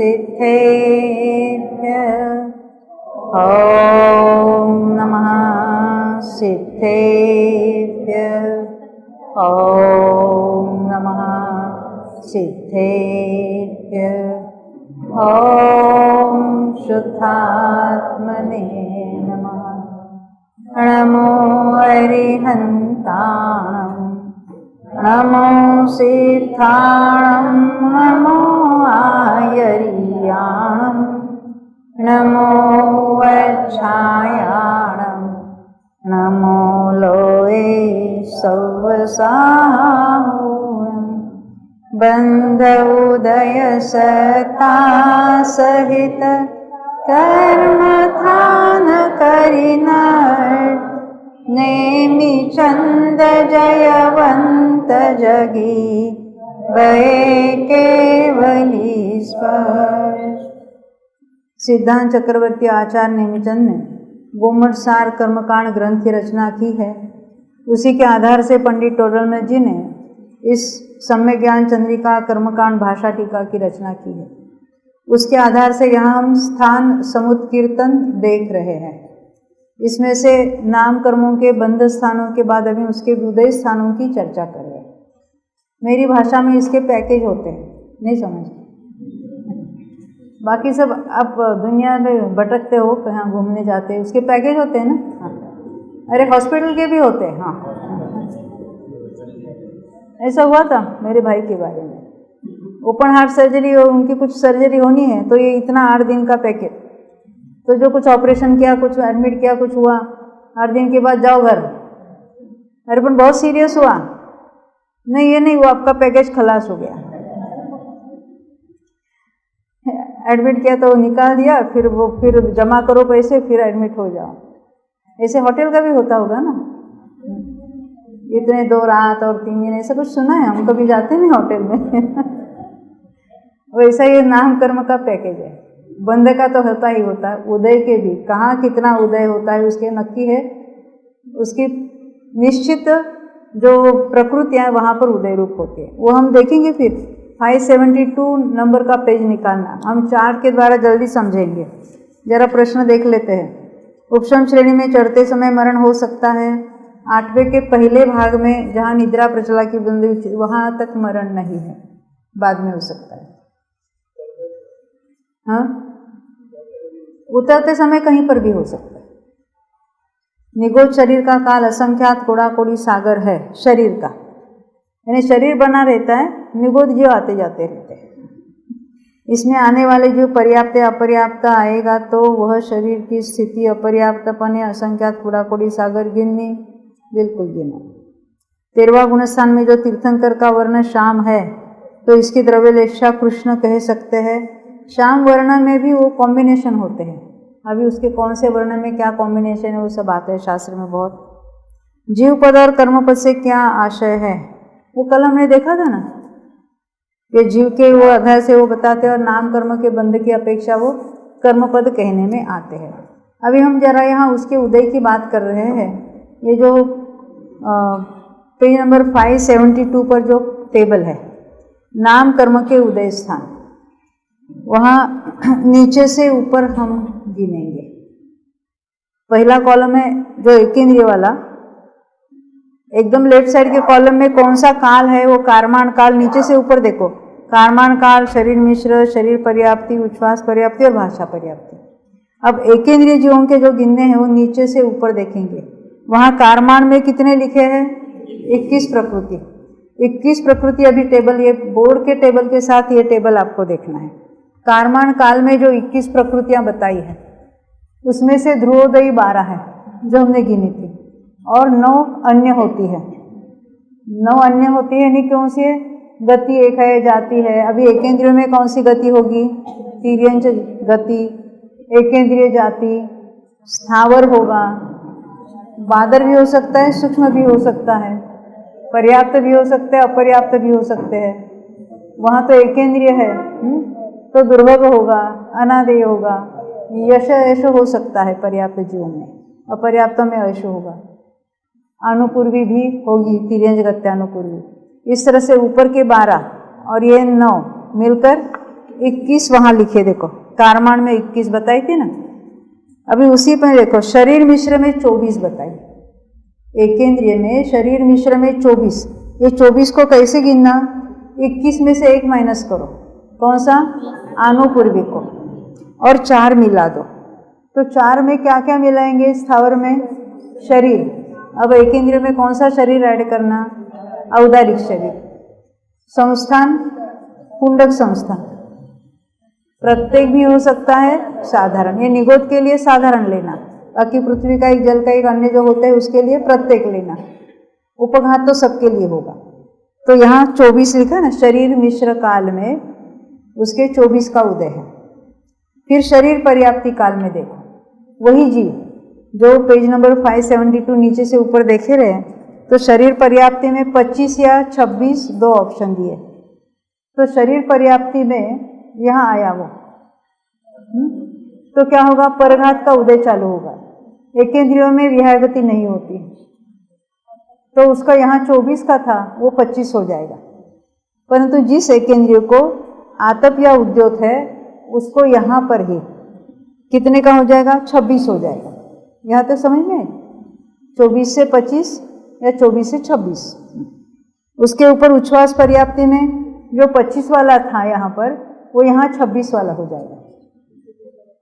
सिद्धेभ्यः ॐ नमः सिद्धेभ्यः ॐ नमः सिद्धेभ्यः ॐ शुद्धात्मने नमः। नमो अरिहन्ताणं नमो सिद्धाणं नमो आयर्याणं नमो वच्छायाणं नमो लोये सौवसाहूणं बन्ध उदय सता सहित कर्मथान करिनर नेमि चंद जयवंत जगी भये केवली स्पर्श। सिद्धांत चक्रवर्ती आचार्य नेमिचंद ने गोमठ सार कर्मकांड ग्रंथ की रचना की है। उसी के आधार से पंडित टोडरमल जी ने इस सम्यक ज्ञान चंद्रिका कर्मकांड भाषा टीका की रचना की है। उसके आधार से यहाँ हम स्थान समुत्कीर्तन देख रहे हैं। इसमें से नाम कर्मों के बंध स्थानों के बाद अभी उसके उदय स्थानों की चर्चा कर रहे हैं। मेरी भाषा में इसके पैकेज होते हैं, नहीं समझते। बाकी सब आप दुनिया में भटकते हो, कहाँ घूमने जाते हैं, उसके पैकेज होते हैं ना। हाँ, अरे हॉस्पिटल के भी होते हैं। हाँ, ऐसा हुआ था मेरे भाई के बारे में। ओपन हार्ट सर्जरी और उनकी कुछ सर्जरी होनी है, तो ये इतना 8 दिन का पैकेज। तो जो कुछ ऑपरेशन किया, कुछ एडमिट किया, कुछ हुआ, 8 दिन के बाद जाओ घर। अरे पण बहुत सीरियस हुआ, नहीं ये नहीं हुआ, आपका पैकेज खलास हो गया। एडमिट किया तो निकाल दिया, फिर जमा करो पैसे, फिर एडमिट हो जाओ। ऐसे होटल का भी होता होगा ना, इतने 2 रात और 3 दिन, ऐसा कुछ सुना है। हम कभी जाते नहीं होटल में। वैसा ये नाम कर्म का पैकेज है। बंध का तो होता ही होता है, उदय के भी कहाँ कितना उदय होता है उसके नक्की है। उसकी निश्चित जो प्रकृतियाँ वहाँ पर उदय रूप होती है, वो हम देखेंगे। फिर 572 नंबर का पेज निकालना, हम चार्ट के द्वारा जल्दी समझेंगे। जरा प्रश्न देख लेते हैं। उपशम श्रेणी में चढ़ते समय मरण हो सकता है। 8वें के पहले भाग में जहाँ निद्रा प्रचला की बंदी, वहाँ तक मरण नहीं है, बाद में हो सकता है। हाँ, उतरते समय कहीं पर भी हो सकता है। निगोद शरीर का काल असंख्यात कोड़ा कोड़ी सागर है शरीर का, यानी शरीर बना रहता है, निगोद जीव आते जाते रहते हैं। इसमें आने वाले जो पर्याप्त अपर्याप्त आएगा, तो वह शरीर की स्थिति अपर्याप्तपने असंख्यात कोड़ा कोड़ी सागर गिननी, बिल्कुल गिना। 13वां गुणस्थान में जो तीर्थंकर का वर्ण श्याम है, तो इसकी द्रव्यलेशा कृष्ण कह सकते हैं। श्याम वर्ण में भी वो कॉम्बिनेशन होते हैं। अभी उसके कौन से वर्ण में क्या कॉम्बिनेशन है वो सब आते हैं शास्त्र में बहुत। जीव पद और कर्म पद से क्या आशय है, वो कल हमने देखा था ना, कि जीव के वो अध्याय से वो बताते हैं, और नाम कर्म के बंध की अपेक्षा वो कर्म पद कहने में आते हैं। अभी हम जरा यहाँ उसके उदय की बात कर रहे हैं। ये जो पेज नंबर 572 पर जो टेबल है, नाम कर्म के उदय स्थान, वहाँ नीचे से ऊपर हम गिनेंगे। पहला कॉलम है जो एकेंद्रिय वाला, एकदम लेफ्ट साइड के कॉलम में कौन सा काल है, वो कारमान काल। नीचे से ऊपर देखो, कारमान काल, शरीर मिश्र, शरीर पर्याप्ति, उच्छ्वास पर्याप्ति और भाषा पर्याप्ति। अब एकेंद्रिय जीवों के जो गिनने हैं वो नीचे से ऊपर देखेंगे। वहाँ कारमान में कितने लिखे हैं? 21 प्रकृति। 21 प्रकृति अभी टेबल, ये बोर्ड के टेबल के साथ ये टेबल आपको देखना है। कारमान काल में जो 21 प्रकृतियाँ बताई है, उसमें से ध्रुवोदयी 12 है जो हमने गिनी थी, और 9 अन्य होती है। 9 अन्य होती है, यानी कौन सी है? गति एक है, जाति है। अभी एकेंद्रिय में कौन सी गति होगी? तिर्यंच गति, एकेंद्रिय जाति, स्थावर होगा, बादर भी हो सकता है, सूक्ष्म भी हो सकता है, पर्याप्त भी हो सकते हैं, अपर्याप्त भी हो सकते हैं। वहाँ तो एकेंद्रिय है, तो दुर्भग होगा, अनादेय होगा, यश ऐश हो सकता है पर्याप्त जीवन में, अपर्याप्त में ऐश होगा, अनुपूर्वी भी होगी, तिर्यंच गत्यानुपूर्वी। इस तरह से ऊपर के 12 और ये 9 मिलकर 21 वहाँ लिखे, देखो कारमान में 21 बताई थी ना, अभी उसी पर देखो शरीर मिश्र में 24 बताई, एकेंद्रिय में शरीर मिश्र में 24। ये 24 को कैसे गिनना, 21 में से 1 माइनस करो, कौन सा, आनुपूर्वी को, और 4 मिला दो, तो 4 में क्या क्या मिलाएंगे, स्थावर में शरीर। अब एकेंद्रिय में कौन सा शरीर ऐड करना, औदारिक शरीर, संस्थान कुंडक संस्थान, प्रत्येक भी हो सकता है, साधारण, ये निगोद के लिए साधारण लेना, बाकी पृथ्वी का एक, जल का एक, अन्य जो होते हैं उसके लिए प्रत्येक लेना, उपघात तो सबके लिए होगा। तो यहाँ 24 लिखा ना, शरीर मिश्र काल में उसके 24 का उदय है। फिर शरीर पर्याप्ति काल में देखो, वही जीव जो पेज नंबर 572 नीचे से ऊपर देखे रहे, तो शरीर पर्याप्ति में 25 या 26 दो ऑप्शन दिए, तो शरीर पर्याप्ति में यहाँ आया वो, तो क्या होगा, परघात का उदय चालू होगा, एकेंद्रियों में विहार गति नहीं होती, तो उसका यहाँ 24 का था वो 25 हो जाएगा, परंतु जिस एकेंद्रिय को आतप या उद्योत है उसको यहाँ पर ही कितने का हो जाएगा, 26 हो जाएगा। यहाँ तक समझ में, 24 से 25 या 24 से 26। उसके ऊपर उच्छ्वास पर्याप्ति में जो 25 वाला था यहाँ पर, वो यहाँ 26 वाला हो जाएगा,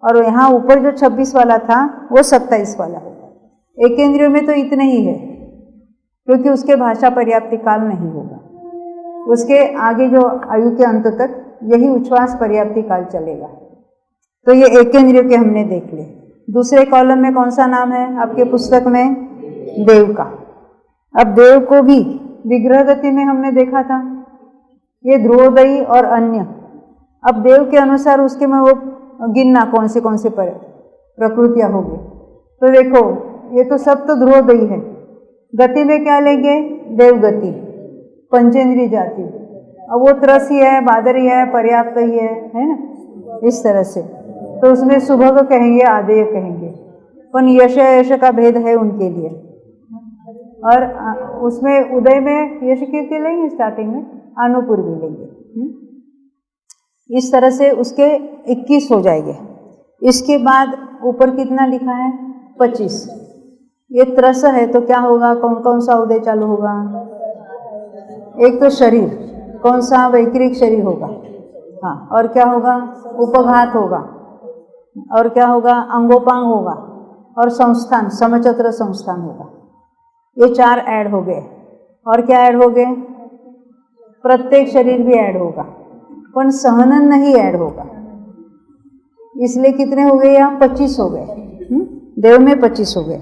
और यहाँ ऊपर जो 26 वाला था वो 27 वाला होगा। एकेंद्रियों में तो इतने ही है, क्योंकि उसके भाषा पर्याप्ति काल नहीं होगा, उसके आगे जो आयु के अंत तक यही उच्छ्वास पर्याप्ति काल चलेगा। तो ये एकेंद्रिय के हमने देख लिए। दूसरे कॉलम में कौन सा नाम है आपके पुस्तक में, देव का। अब देव को भी विग्रह गति में हमने देखा था, ये ध्रुवोदयी और अन्य। अब देव के अनुसार उसके में वो गिनना कौन सी प्रकृतियाँ होगी, तो देखो ये तो सब तो ध्रुवोदयी है, गति में क्या लेंगे, देव गति, पंचेंद्रिय जाति। अब वो त्रस ही है, बादर ही है, पर्याप्त ही है ना, इस तरह से। तो उसमें सुभग कहेंगे, आदेय कहेंगे, पर यश यश का भेद है उनके लिए। और उसमें उदय में यश कीर्ति लेंगे, स्टार्टिंग में आनुपूर्वी लेंगे। इस तरह से उसके 21 हो जाएंगे। इसके बाद ऊपर कितना लिखा है, 25। ये त्रस है तो क्या होगा, कौन कौन सा उदय चालू होगा, एक तो शरीर, कौन सा, वैक्रिक शरीर होगा, हाँ, और क्या होगा, उपघात होगा, और क्या होगा, अंगोपांग होगा, और संस्थान, समचत्र संस्थान होगा। ये 4 ऐड हो गए, और क्या ऐड हो गए, प्रत्येक शरीर भी ऐड होगा, पर सहनन नहीं ऐड होगा, इसलिए कितने हो गए, यहाँ 25 हो गए। देव में 25 हो गए,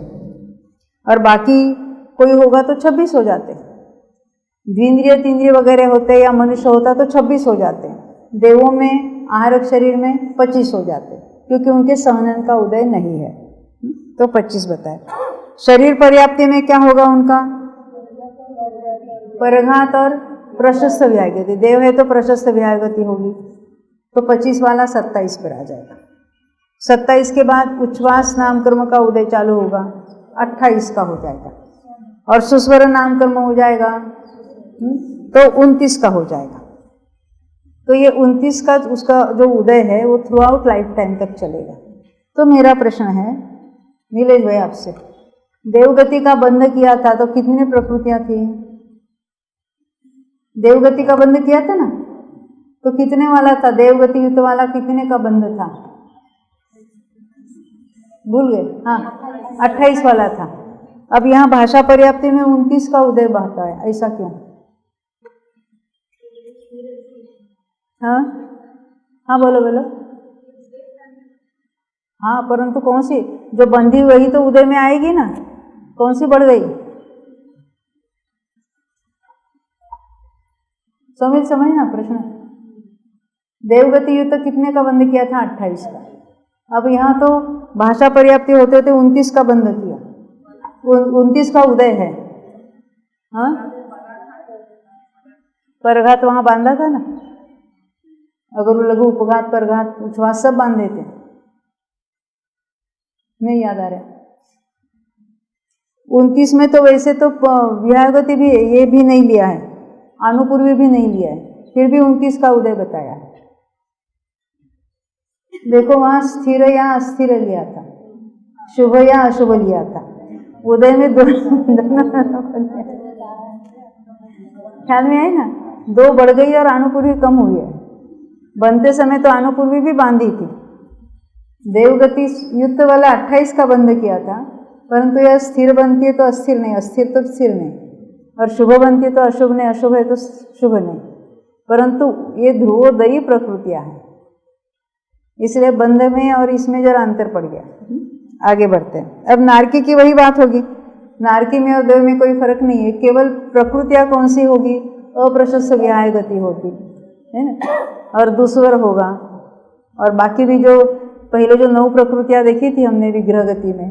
और बाकी कोई होगा तो 26 हो जाते। द्विंद्रिय तीन्द्रिय वगैरह होते या मनुष्य होता तो 26 हो जाते। देवों में, आहारक शरीर में 25 हो जाते, क्योंकि उनके सहनन का उदय नहीं है, तो 25 बताए। शरीर पर्याप्ति में क्या होगा उनका, परघात और प्रशस्त विहारगति। देव है तो प्रशस्त विहारगति होगी, तो 25 वाला 27 पर आ जाएगा। 27 के बाद उच्छ्वास नामकर्म का उदय चालू होगा, 28 का हो जाएगा, और सुस्वर नामकर्म हो जाएगा तो 29 का हो जाएगा। तो ये 29 का उसका जो उदय है वो थ्रू आउट लाइफ टाइम तक चलेगा। तो मेरा प्रश्न है नीलेश भाई आपसे, देवगति का बंध किया था तो कितनी प्रकृतियां थी, देवगति का बंध किया था ना, तो कितने वाला था, देवगति युक्त वाला कितने का बंध था, भूल गए, हाँ 28 वाला था। अब यहाँ भाषा पर्याप्ति में 29 का उदय बहता है, ऐसा क्यों, हाँ हाँ बोलो बोलो, हाँ परंतु कौन सी जो बंधी वही तो उदय में आएगी ना, कौन सी बढ़ गई, समझ ना प्रश्न। देवगति युक्त कितने का बंध किया था, 28 का। अब यहाँ तो भाषा पर्याप्ति होते होते 29 का बंध किया, 29 का उदय है, हाँ परघात वहाँ बांधा था ना, अगर वो लघु उपघात परघात उच्छ्वास सब बांध देते, नहीं याद आ रहा। 29 में तो वैसे तो विहारगति भी ये भी नहीं लिया है, आनुपूर्वी भी नहीं लिया है, फिर भी 29 का उदय बताया है। देखो वहाँ स्थिर या अस्थिर लिया था, शुभ या अशुभ लिया था, उदय में दोनों ख्याल में आई ना, 2 बढ़ गई और अनुपूर्वी कम हुई है। बनते समय तो अनुपूर्वी भी बांधी थी। देवगति युक्त वाला 28 का बंध किया था, परंतु यह स्थिर बनती है तो अस्थिर नहीं, अस्थिर तो स्थिर नहीं, और शुभ बनती है तो अशुभ नहीं, अशुभ है तो शुभ नहीं, परंतु ये ध्रुवोदयी प्रकृतियां हैं, इसलिए बंध में और इसमें जरा अंतर पड़ गया। आगे बढ़ते हैं। अब नारकी की वही बात होगी, नारकी में और देव में कोई फर्क नहीं है, केवल प्रकृतियां कौन सी होगी, अप्रशस्त विहाय गति होगी, है ना, और दुस्वर होगा, और बाकी भी जो पहले जो 9 प्रकृतियां देखी थी हमने विग्रह गति में,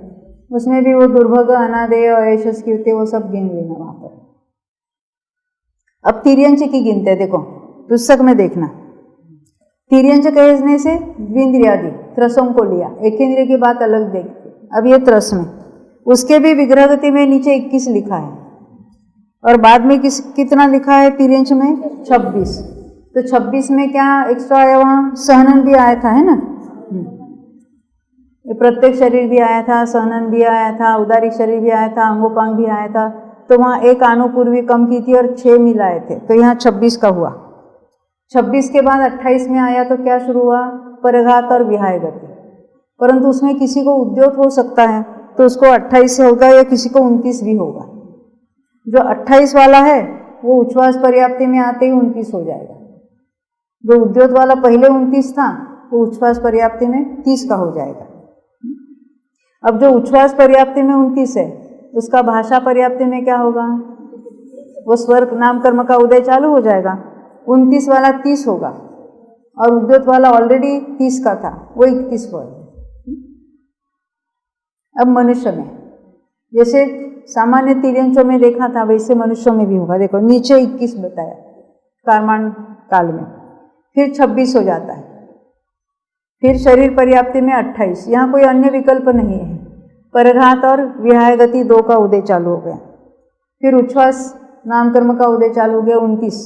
उसमें भी वो दुर्भग, अनादेय, अयशस, कीर्ति, वो सब गिन लेना वहां पर। अब तिर्यंच की गिनते, देखो पुस्तक में देखना, तिर्यंच कहने से द्विंद्रियादि त्रसों को लिया, एक इंद्रिय की बात अलग देखते। अब ये त्रस में उसके भी विग्रह गति में नीचे 21 लिखा है, और बाद में कितना लिखा है तिर्यंच में, 26। तो 26 में क्या एक्स्ट्रा आया, वहाँ सहनन भी आया था, है ना, प्रत्येक शरीर भी आया था, सहनन भी आया था, उदारिक शरीर भी आया था, अंगोपांग भी आया था, तो वहाँ एक अनुपूर्वी कम की थी और 6 मिलाए थे, तो यहाँ 26 का हुआ। 26 के बाद 28 में आया तो क्या शुरू हुआ, परघात और विहाय गति, परंतु उसमें किसी को उद्योत हो सकता है तो उसको 28 से होगा, या किसी को 29 भी होगा। जो 28 वाला है वो उच्छ्वास पर्याप्ति में आते ही 29 हो जाएगा, जो उद्योत वाला पहले 29 था वो उच्छ्वास पर्याप्ति में 30 का हो जाएगा। अब जो उच्छ्वास पर्याप्ति में 29 है, उसका भाषा पर्याप्ति में क्या होगा, वो स्वर नाम कर्म का उदय चालू हो जाएगा, 29 वाला 30 होगा, और उद्योत वाला ऑलरेडी 30 का था, वो 21 हो। अब मनुष्य में जैसे सामान्य तिर्यंचों में देखा था, वैसे मनुष्यों में भी होगा। देखो नीचे 21 बताया कार्माण काल में, फिर 26 हो जाता है, फिर शरीर पर्याप्ति में 28, यहाँ कोई अन्य विकल्प नहीं है, परघात और विहाय गति 2 का उदय चालू हो गया, फिर उच्छ्वास नामकर्म का उदय चालू हो गया 29,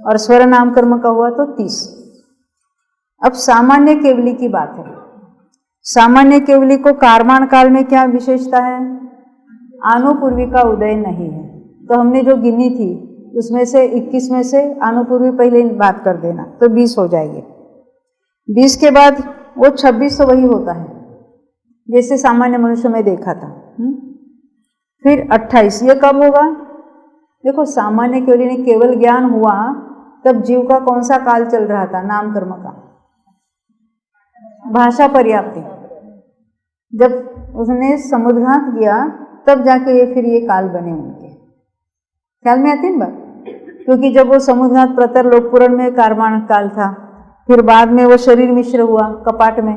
और स्वर नामकर्म का हुआ तो 30। अब सामान्य केवली की बात है, सामान्य केवली को कार्माण काल में क्या विशेषता है, आनुपूर्वी का उदय नहीं है, तो हमने जो गिनी थी उसमें से 21 में से आनुपूर्वी पहले बात कर देना तो 20 हो जाएगी, 20 के बाद वो 26 तो वही होता है जैसे सामान्य मनुष्य में देखा था। फिर 28, ये कब होगा, देखो सामान्य केवली ने केवल ज्ञान हुआ तब जीव का कौन सा काल चल रहा था, नाम कर्म का, भाषा पर्याप्ति, जब उसने समुद्घात किया तब जाके ये फिर ये काल बने उनके, ख्याल में आती है ना बात, क्योंकि जब वो समुद्घात प्रतर लोकपुराण में कार्माण काल था, फिर बाद में वो शरीर मिश्र हुआ कपाट में,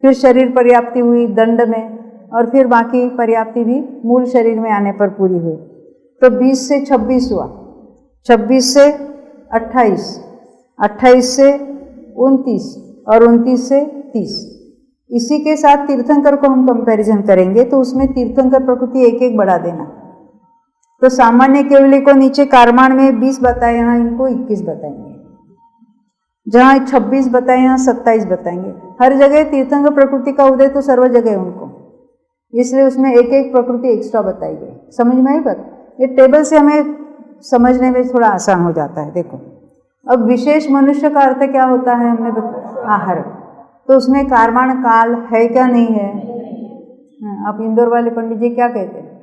फिर शरीर पर्याप्ति हुई दंड में, और फिर बाकी पर्याप्ति भी मूल शरीर में आने पर पूरी हुई, तो 20 से 26 हुआ, 26 से 28, 28 से 29, और 29 से 30। इसी के साथ तीर्थंकर को हम कंपैरिजन करेंगे तो उसमें तीर्थंकर प्रकृति एक एक बढ़ा देना, तो सामान्य केवली को नीचे कार्माण में 20 बताए, यहाँ इनको 21 बताएंगे, जहाँ 26 बताए यहाँ 27 बताएंगे। हर जगह तीर्थंकर प्रकृति का उदय तो सर्व जगह उनको, इसलिए उसमें एक एक प्रकृति एक्स्ट्रा बताई गई। समझ में आई बात, ये टेबल से हमें समझने में थोड़ा आसान हो जाता है। देखो अब विशेष मनुष्य का अर्थ क्या होता है, हमने आहार, तो उसमें कार्माण काल है क्या नहीं है, आप इंदौर वाले पंडित जी क्या कहते हैं,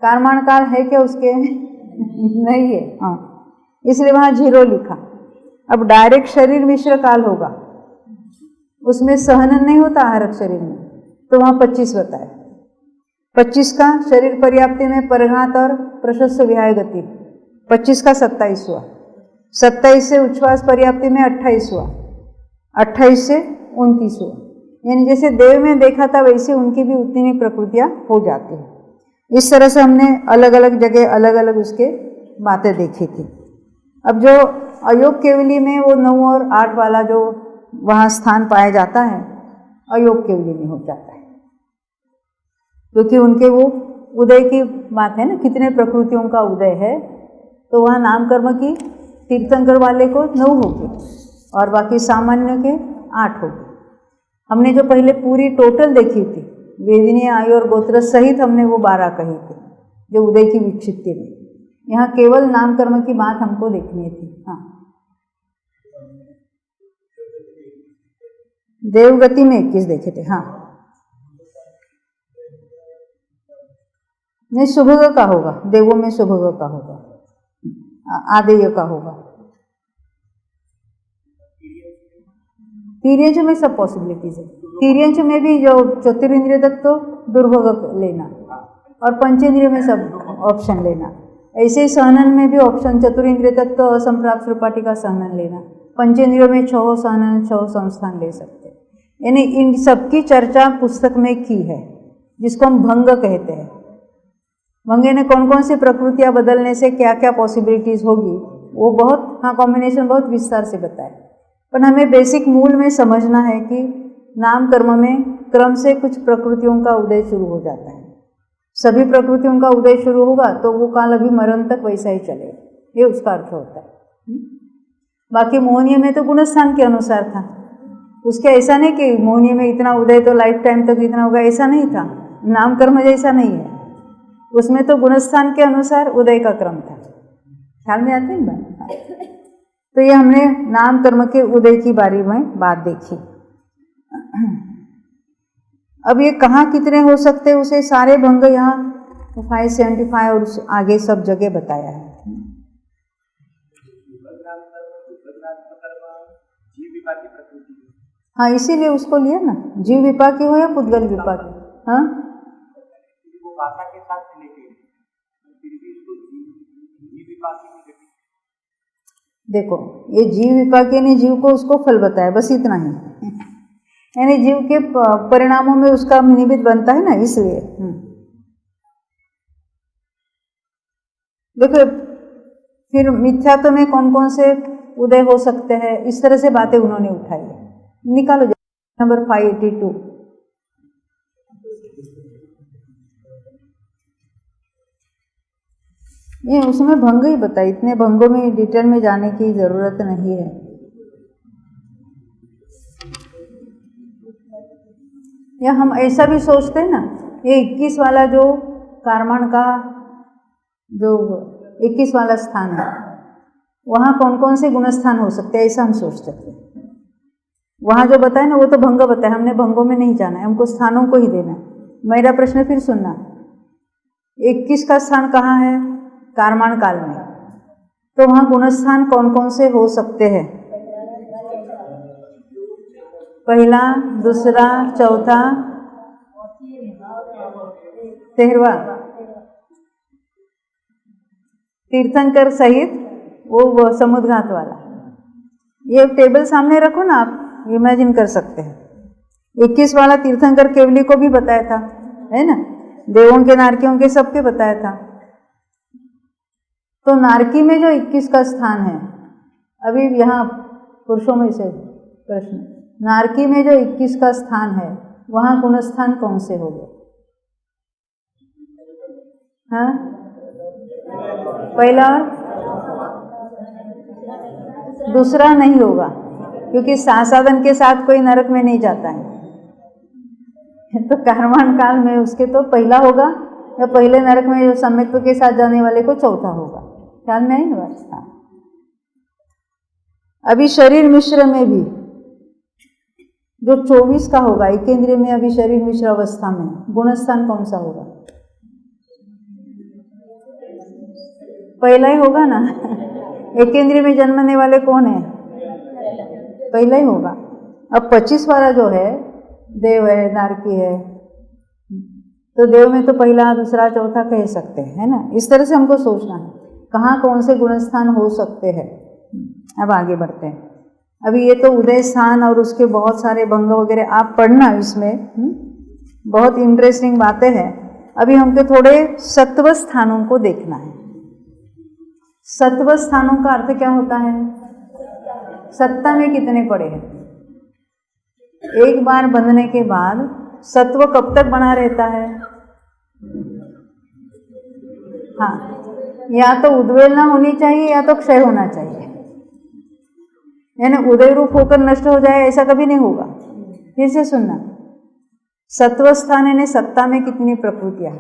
कार्माण काल है क्या उसके नहीं है, हाँ, इसलिए वहाँ 0 लिखा। अब डायरेक्ट शरीर मिश्र काल होगा, उसमें सहनन नहीं होता आहारक शरीर में, तो वहाँ 25 बताया, 25 का शरीर पर्याप्ति में परघात और प्रशस्त विहाय गति, 25 का 27 हुआ, 27 से उच्छ्वास पर्याप्ति में 28 हुआ, 28 से 29 हुआ, यानी जैसे देव में देखा था वैसे उनकी भी उतनी ही प्रकृतियाँ हो जाती हैं। इस तरह से हमने अलग अलग जगह अलग अलग उसके बातें देखी थी। अब जो अयोग केवली में वो 9 और 8 वाला जो वहाँ स्थान पाया जाता है, अयोग केवली में हो जाता है, क्योंकि उनके वो उदय की बात है ना, कितने प्रकृतियों का उदय है, तो वहाँ नाम कर्म की तीर्थंकर वाले को 9 होगी और बाकी सामान्य के 8 होगी। हमने जो पहले पूरी टोटल देखी थी, वेदिनी, आयु और गोत्र सहित हमने वो 12 कही थी जो उदय की विक्षिप्ति में। यहाँ केवल नाम कर्म की बात हमको देखनी थी। हाँ, देवगति में 21 देखे थे। हाँ, नहीं, शुभग का होगा, देवों में शुभग का होगा, आदेय का होगा। तिर्यंश में सब पॉसिबिलिटीज है। तिर्यंश में भी जो चतुरिंद्रिय तत्व तो दुर्भोग लेना, और पंचेंद्रिय में सब ऑप्शन लेना। ऐसे ही सहनन में भी ऑप्शन चतुरिंद्रिय तत्व तो असंप्राप्त रूपाटी का सहनन लेना। पंचेंद्रियों में 6 सहनन 6 संस्थान ले सकते हैं। यानी इन सबकी चर्चा पुस्तक में की है, जिसको हम भंग कहते हैं। भंगे ने कौन कौन सी प्रकृतियाँ बदलने से क्या क्या पॉसिबिलिटीज होगी, वो बहुत, हाँ, कॉम्बिनेशन बहुत विस्तार से बताए। पर हमें बेसिक मूल में समझना है कि नाम कर्म में क्रम से कुछ प्रकृतियों का उदय शुरू हो जाता है। सभी प्रकृतियों का उदय शुरू होगा तो वो काल अभी मरण तक वैसा ही चलेगा, ये उसका अर्थ होता है। बाकी मोहनीय में तो गुणस्थान के अनुसार था, उसके ऐसा नहीं कि मोहनीय में इतना उदय तो लाइफ टाइम तक इतना होगा, ऐसा नहीं था। नाम कर्म जैसा नहीं है, उसमें तो गुणस्थान के अनुसार उदय का क्रम था। ख्याल में आते हैं बात? तो ये हमने नाम कर्म के उदय की बारे में बात देखी। अब ये कहाँ कितने हो सकते हैं, उसे सारे भंग यहाँ 575 और आगे सब जगह बताया है। हाँ, इसीलिए उसको लिया ना, जीव विपाकी हो या पुद्गल विपाकी। हाँ, देखो, ये जीव विपाकी ने जीव को उसको फल बताया, बस इतना ही। यानी जीव के परिणामों में उसका निमित्त बनता है ना, इसलिए। देखो, फिर मिथ्यात्व में कौन कौन से उदय हो सकते हैं, इस तरह से बातें उन्होंने उठाई है। निकालो नंबर 582। ये उसमें भंग ही बताई, इतने भंगों में डिटेल में जाने की जरूरत नहीं है। या हम ऐसा भी सोचते हैं ना, ये 21 वाला जो कारमण का जो 21 वाला स्थान है, वहाँ कौन कौन से गुणस्थान हो सकते हैं, ऐसा हम सोचते थे। वहाँ जो बताए ना वो तो भंग बताए, हमने भंगों में नहीं जाना है, हमको स्थानों को ही देना है। मेरा प्रश्न फिर सुनना, 21 का स्थान कहाँ है? कारमण काल में। तो वहाँ गुणस्थान कौन कौन से हो सकते हैं? पहला, दूसरा, चौथा, 13वां तीर्थंकर सहित वो समुद्घात वाला। ये टेबल सामने रखो ना, आप इमेजिन कर सकते हैं। 21 वाला तीर्थंकर केवली को भी बताया था, है ना, देवों के नारकियों के सबके बताया था। तो नारकी में जो 21 का स्थान है, अभी यहाँ पुरुषों में से प्रश्न, नारकी में जो 21 का स्थान है, वहाँ गुणस्थान कौन से हो गए? हाँ, पहला, दूसरा नहीं होगा, क्योंकि साधन के साथ कोई नरक में नहीं जाता है। तो कारमण काल में उसके तो पहला होगा, या पहले नरक में जो सम्यक्त्व के साथ जाने वाले को चौथा होगा। ख्याल में आई ना बात? हाँ। अभी शरीर मिश्र में भी जो 24 का होगा, एकेंद्रिय में अभी शरीर मिश्र अवस्था में गुणस्थान कौन सा होगा? पहला ही होगा ना। एकेंद्रिय में जन्मने वाले कौन है? पहला ही होगा। अब 25 वाला जो है, देव है, नारकी है, तो देव में तो पहला, दूसरा, चौथा कह सकते हैं, है ना। इस तरह से हमको सोचना है कहाँ कौन से गुणस्थान हो सकते हैं। अब आगे बढ़ते हैं। अभी ये तो उदय स्थान और उसके बहुत सारे भंग वगैरह आप पढ़ना, इसमें बहुत इंटरेस्टिंग बातें हैं। अभी हमको थोड़े सत्व स्थानों को देखना है। सत्व स्थानों का अर्थ क्या होता है? सत्ता में कितने पड़े हैं? एक बार बंधने के बाद सत्व कब तक बना रहता है? हाँ, या तो उद्वेलना होनी चाहिए या तो क्षय होना चाहिए। यानी उदय रूप होकर नष्ट हो जाए, ऐसा कभी नहीं होगा। फिर से सुनना, सत्व स्थान यानी सत्ता में कितनी प्रकृतियाँ।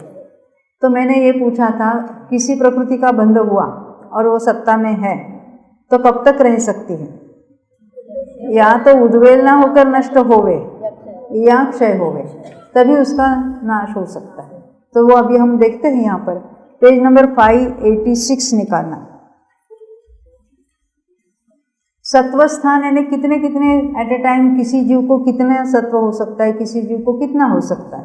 तो मैंने ये पूछा था किसी प्रकृति का बंध हुआ और वो सत्ता में है तो कब तक रह सकती है? या तो उद्वेलना होकर नष्ट होवे या क्षय होवे, तभी उसका नाश हो सकता है। तो वो अभी हम देखते हैं यहाँ पर पेज नंबर 586 निकालना। सत्व स्थान यानी कितने कितने एट ए टाइम किसी जीव को कितना सत्व हो सकता है, किसी जीव को कितना हो सकता है,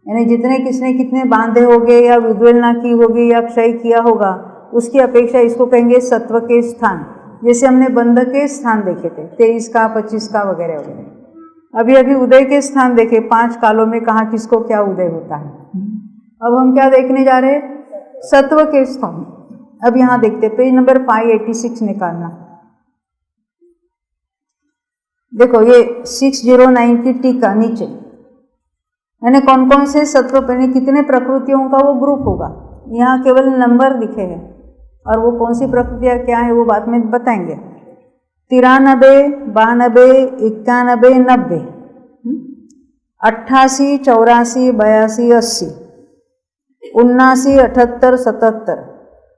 यानी जितने किसने कितने बांधे होंगे या उद्वेलना की होगी या क्षय किया होगा उसकी अपेक्षा इसको कहेंगे सत्व के स्थान। जैसे हमने बंध के स्थान देखे थे 23 का 25 का वगैरह वगैरह। अभी अभी उदय के स्थान देखे 5 कालों में कहाँ किसको क्या उदय होता है। अब हम क्या देखने जा रहे हैं? सत्व के स्थान। अब यहाँ देखते पेज नंबर 586 निकालना। देखो ये 609 की टीका नीचे, यानी कौन कौन से सत्व कितने प्रकृतियों का वो ग्रुप होगा। यहाँ केवल नंबर दिखे हैं और वो कौन सी प्रकृतियाँ क्या है वो बाद में बताएंगे। 93, 92, 91, 90, 88, 84, 82, 80, 79, 78, 77,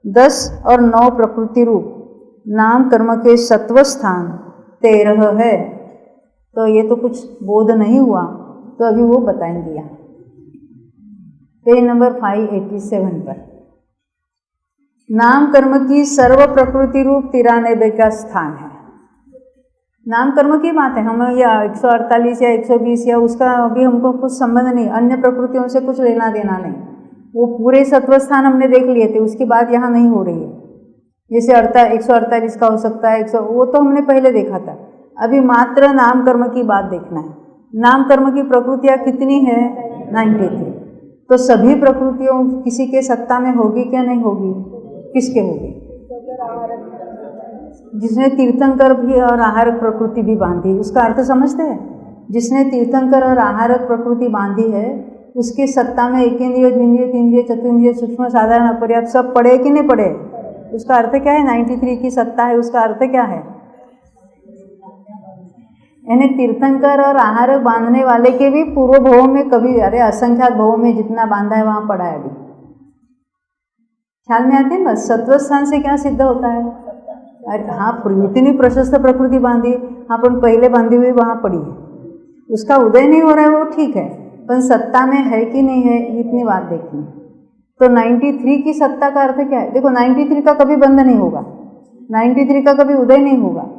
10 और 9 प्रकृति रूप नाम कर्म के सत्व स्थान 13 है। तो ये तो कुछ बोध नहीं हुआ, तो अभी वो बताएंगे यहाँ पेज नंबर 587 पर। नाम कर्म की सर्व प्रकृति रूप 93 का स्थान है। नाम कर्म की बात है, हम या 148 या 120 या उसका अभी हमको कुछ संबंध नहीं, अन्य प्रकृतियों से कुछ लेना देना नहीं। वो पूरे सत्व स्थान हमने देख लिए थे, उसकी बात यहाँ नहीं हो रही है। जैसे 148 का हो सकता है 100, वो तो हमने पहले देखा था। अभी मात्र नाम कर्म की बात देखना है। नाम कर्म की प्रकृतियाँ कितनी है? 93। तो सभी प्रकृतियों किसी के सत्ता में होगी क्या नहीं होगी? किसके होगी? जिसने तीर्थंकर भी और आहारक प्रकृति भी बांधी, उसका अर्थ समझते हैं? जिसने तीर्थंकर और आहारक प्रकृति बांधी है उसके सत्ता में एकेंद्रिय, द्विंद्रिय, तीन्द्रिय, चतुर्न्द्रिय, सूक्ष्म, साधारण, अपर्याप्त सब पढ़े कि नहीं पढ़े? उसका अर्थ क्या है? 93 की सत्ता है, उसका अर्थ क्या है? यानी तीर्थंकर और आहारक बांधने वाले के भी पूर्व भवों में कभी, अरे असंख्यात भवों में जितना बांधा है वहाँ पड़ा है। अभी ख्याल में आते हैं बस सत्व स्थान से क्या सिद्ध होता है? अरे हाँ, इतनी प्रशस्त प्रकृति बांधी, हाँ पण पहले बांधी हुई वहाँ पड़ी है, उसका उदय नहीं हो रहा है वो ठीक है, पर सत्ता में है कि नहीं है इतनी बात देखनी। तो 93 की सत्ता का अर्थ क्या है? देखो 93 का कभी बंध नहीं होगा, 93 का कभी उदय नहीं होगा।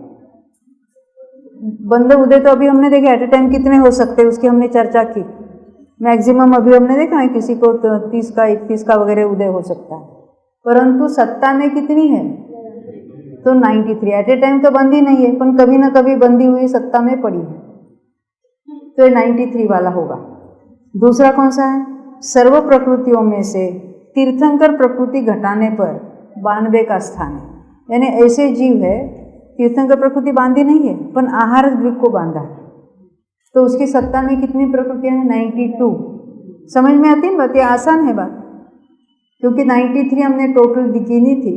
बंध उदय तो अभी हमने देखे एट ए टाइम कितने हो सकते हैं उसकी हमने चर्चा की। मैक्सिमम अभी हमने देखा है किसी को 30 का 31 का वगैरह उदय हो सकता है, परंतु सत्ता में कितनी है? तो 93 एट ए टाइम तो बंदी नहीं है, पर कभी ना कभी बंदी हुई सत्ता में पड़ी है, तो ये 93 वाला होगा। दूसरा कौन सा है? सर्व प्रकृतियों में से तीर्थंकर प्रकृति घटाने पर 92 का स्थान है। यानी ऐसे जीव है तीर्थंकर प्रकृति बांधी नहीं है पर आहार द्विक को बांधा है, तो उसकी सत्ता में कितनी प्रकृतियाँ हैं? 92। समझ में आती है बात? ये आसान है बात, क्योंकि 93 हमने टोटल गिनी थी,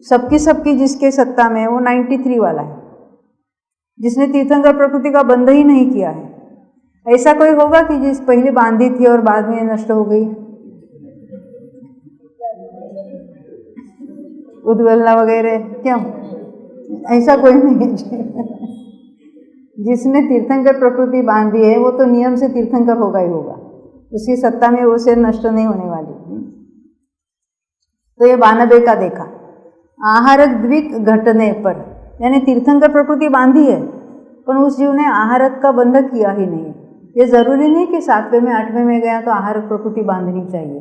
सबकी जिसके सत्ता में है वो 93 वाला है, जिसने तीर्थंकर प्रकृति का बंध ही नहीं किया है। ऐसा कोई होगा कि जिस पहले बांधी थी और बाद में नष्ट हो गई? उद्वेलना वगैरह क्यों? ऐसा कोई नहीं है। जिसने तीर्थंकर प्रकृति बांधी है वो तो नियम से तीर्थंकर होगा ही होगा, उसकी सत्ता में वो से नष्ट नहीं होने वाली। तो ये 92 का देखा। आहारक द्विक घटने पर, यानी तीर्थंकर प्रकृति बांधी है पर उस जीव ने आहारक का बंध किया ही नहीं है। ये जरूरी नहीं कि 7वें में 8वें में गया तो आहारक प्रकृति बांधनी चाहिए,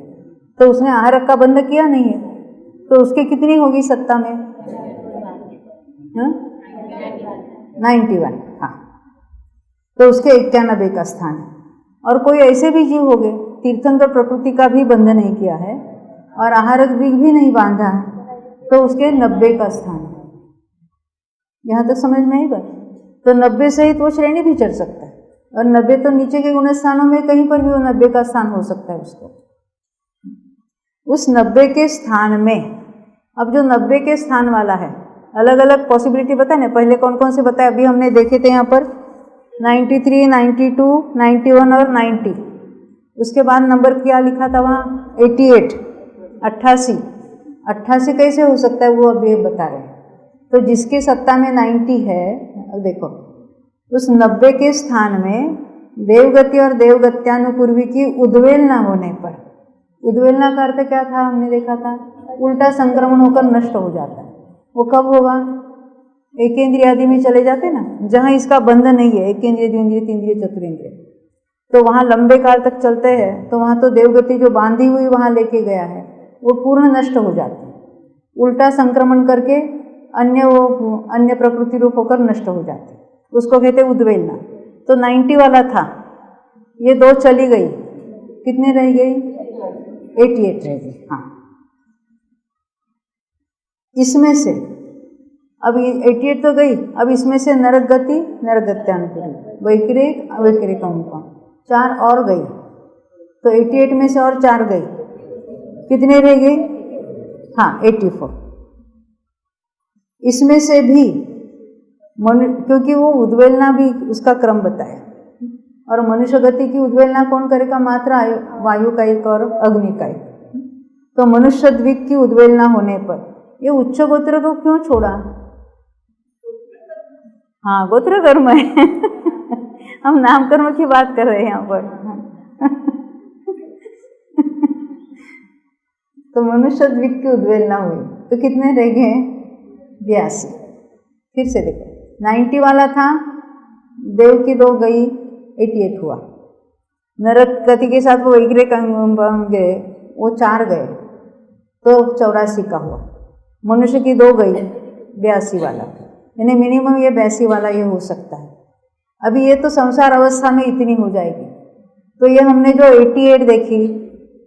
तो उसने आहारक का बंध किया नहीं है, तो उसकी कितनी होगी सत्ता में? 91। हाँ, तो उसके 91 का स्थान है। और कोई ऐसे भी जीव हो गए तीर्थंकर प्रकृति का भी बंध नहीं किया है और आहारक भी नहीं बांधा है, तो उसके 90 का स्थान है। यहाँ तक समझ में आई बात? तो 90 सहित वो श्रेणी भी चढ़ सकता है, और 90 तो नीचे के गुण स्थानों में कहीं पर भी वो 90 का स्थान हो सकता है उसको। उस 90 के स्थान में, अब जो 90 के स्थान वाला है, अलग अलग पॉसिबिलिटी बताए ना, पहले कौन कौन से बताए? अभी हमने देखे थे यहाँ पर 93, 92, 91 और 90। उसके बाद नंबर क्या लिखा था वहाँ? 88, 88। 88 कैसे हो सकता है, वो अभी बता रहे हैं। तो जिसके सत्ता में 90 है, अब देखो उस 90 के स्थान में देवगति और देवगत्यानुपूर्वी की उद्वेलना होने पर, उद्वेलना का अर्थ क्या था, हमने देखा था, उल्टा संक्रमण होकर नष्ट हो जाता है। वो कब होगा? एकेंद्रिय आदि में चले जाते ना, जहाँ इसका बंध नहीं है, एकेंद्रिय, द्विंद्रिय, तीन्द्रिय, चतुरेंद्रिय, तो वहाँ लंबे काल तक चलते हैं। तो वहाँ तो देवगति जो बांधी हुई वहाँ लेके गया है वो पूर्ण नष्ट हो जाती है, उल्टा संक्रमण करके अन्य प्रकृति रूप होकर नष्ट हो जाती है, उसको कहते हैं उद्वेलना। तो 90 वाला था, ये 2 चली गई, कितने रह गई? 88 रह गई। हाँ, इसमें से अब 88 तो गई, अब इसमें से नरक गति, नरगत्यानुपूर्वी, वैक्रिक, अवैक्रिक अनुपम 4 और गई। तो 88 में से और 4 गई, कितने रह गई? हाँ, 84। इसमें से भी क्योंकि वो उद्वेलना भी उसका क्रम बताया, और मनुष्य गति की उद्वेलना कौन करेगा? मात्र वायु का एक और अग्नि का एक। तो मनुष्य द्विक की उद्वेलना होने पर ये उच्च गोत्र को क्यों छोड़ा? हाँ, गोत्र कर्म है हम नाम कर्म की बात कर रहे हैं यहाँ पर तो मनुष्य द्विक की उद्वेलना हुई, तो कितने रह गए? 82। फिर से देखो, 90 वाला था, देव की 2 गई, 88 हुआ। नरक गति के साथ वो वैक्रिक गए, वो 4 गए, तो 84 का हुआ। मनुष्य की 2 गई, 82 वाला, यानी मिनिमम ये 82 वाला ये हो सकता है। अभी ये तो संसार अवस्था में इतनी हो जाएगी। तो ये हमने जो 88 देखी,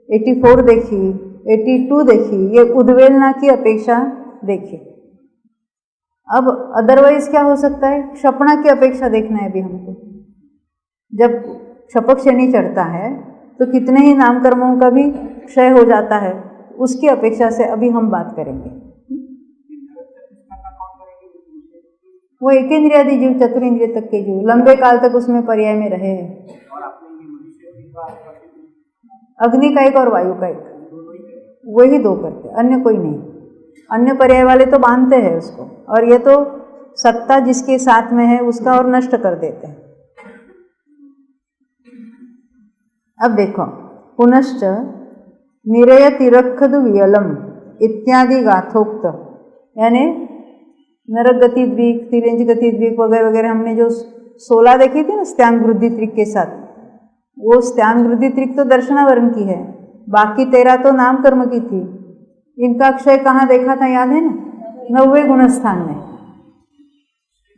84 देखी, 82 देखी, ये उद्वेलना की अपेक्षा देखी। अब अदरवाइज क्या हो सकता है? क्षपणा की अपेक्षा देखना है अभी हमको। जब क्षपक शनि चढ़ता है तो कितने ही नामकर्मों का भी क्षय हो जाता है, उसकी अपेक्षा से अभी हम बात करेंगे। वो एकेंद्रिय आदि जीव, चतुरेंद्रिय तक के जीव लंबे काल तक उसमें पर्याय में रहे हैं। अग्नि का एक और वायु का एक, वही 2 करते, अन्य कोई नहीं। अन्य पर्याय वाले तो बांधते हैं उसको, और ये तो सत्ता जिसके साथ में है उसका और नष्ट कर देते हैं। अब देखो, पुनश्च निरय तिरक्षद वियलम इत्यादि गाथोक्त, यानी नरक गति द्वीप, तिरंज गति द्वीप वगैरह वगैरह हमने जो 16 देखी थी ना स्त्यान वृद्धि त्रिक के साथ, वो स्त्यान वृद्धि त्रिक तो दर्शनावरण की है, बाकी 13 तो नाम कर्म की थी। इनका क्षय कहाँ देखा था, याद है ना? 90वें गुणस्थान में,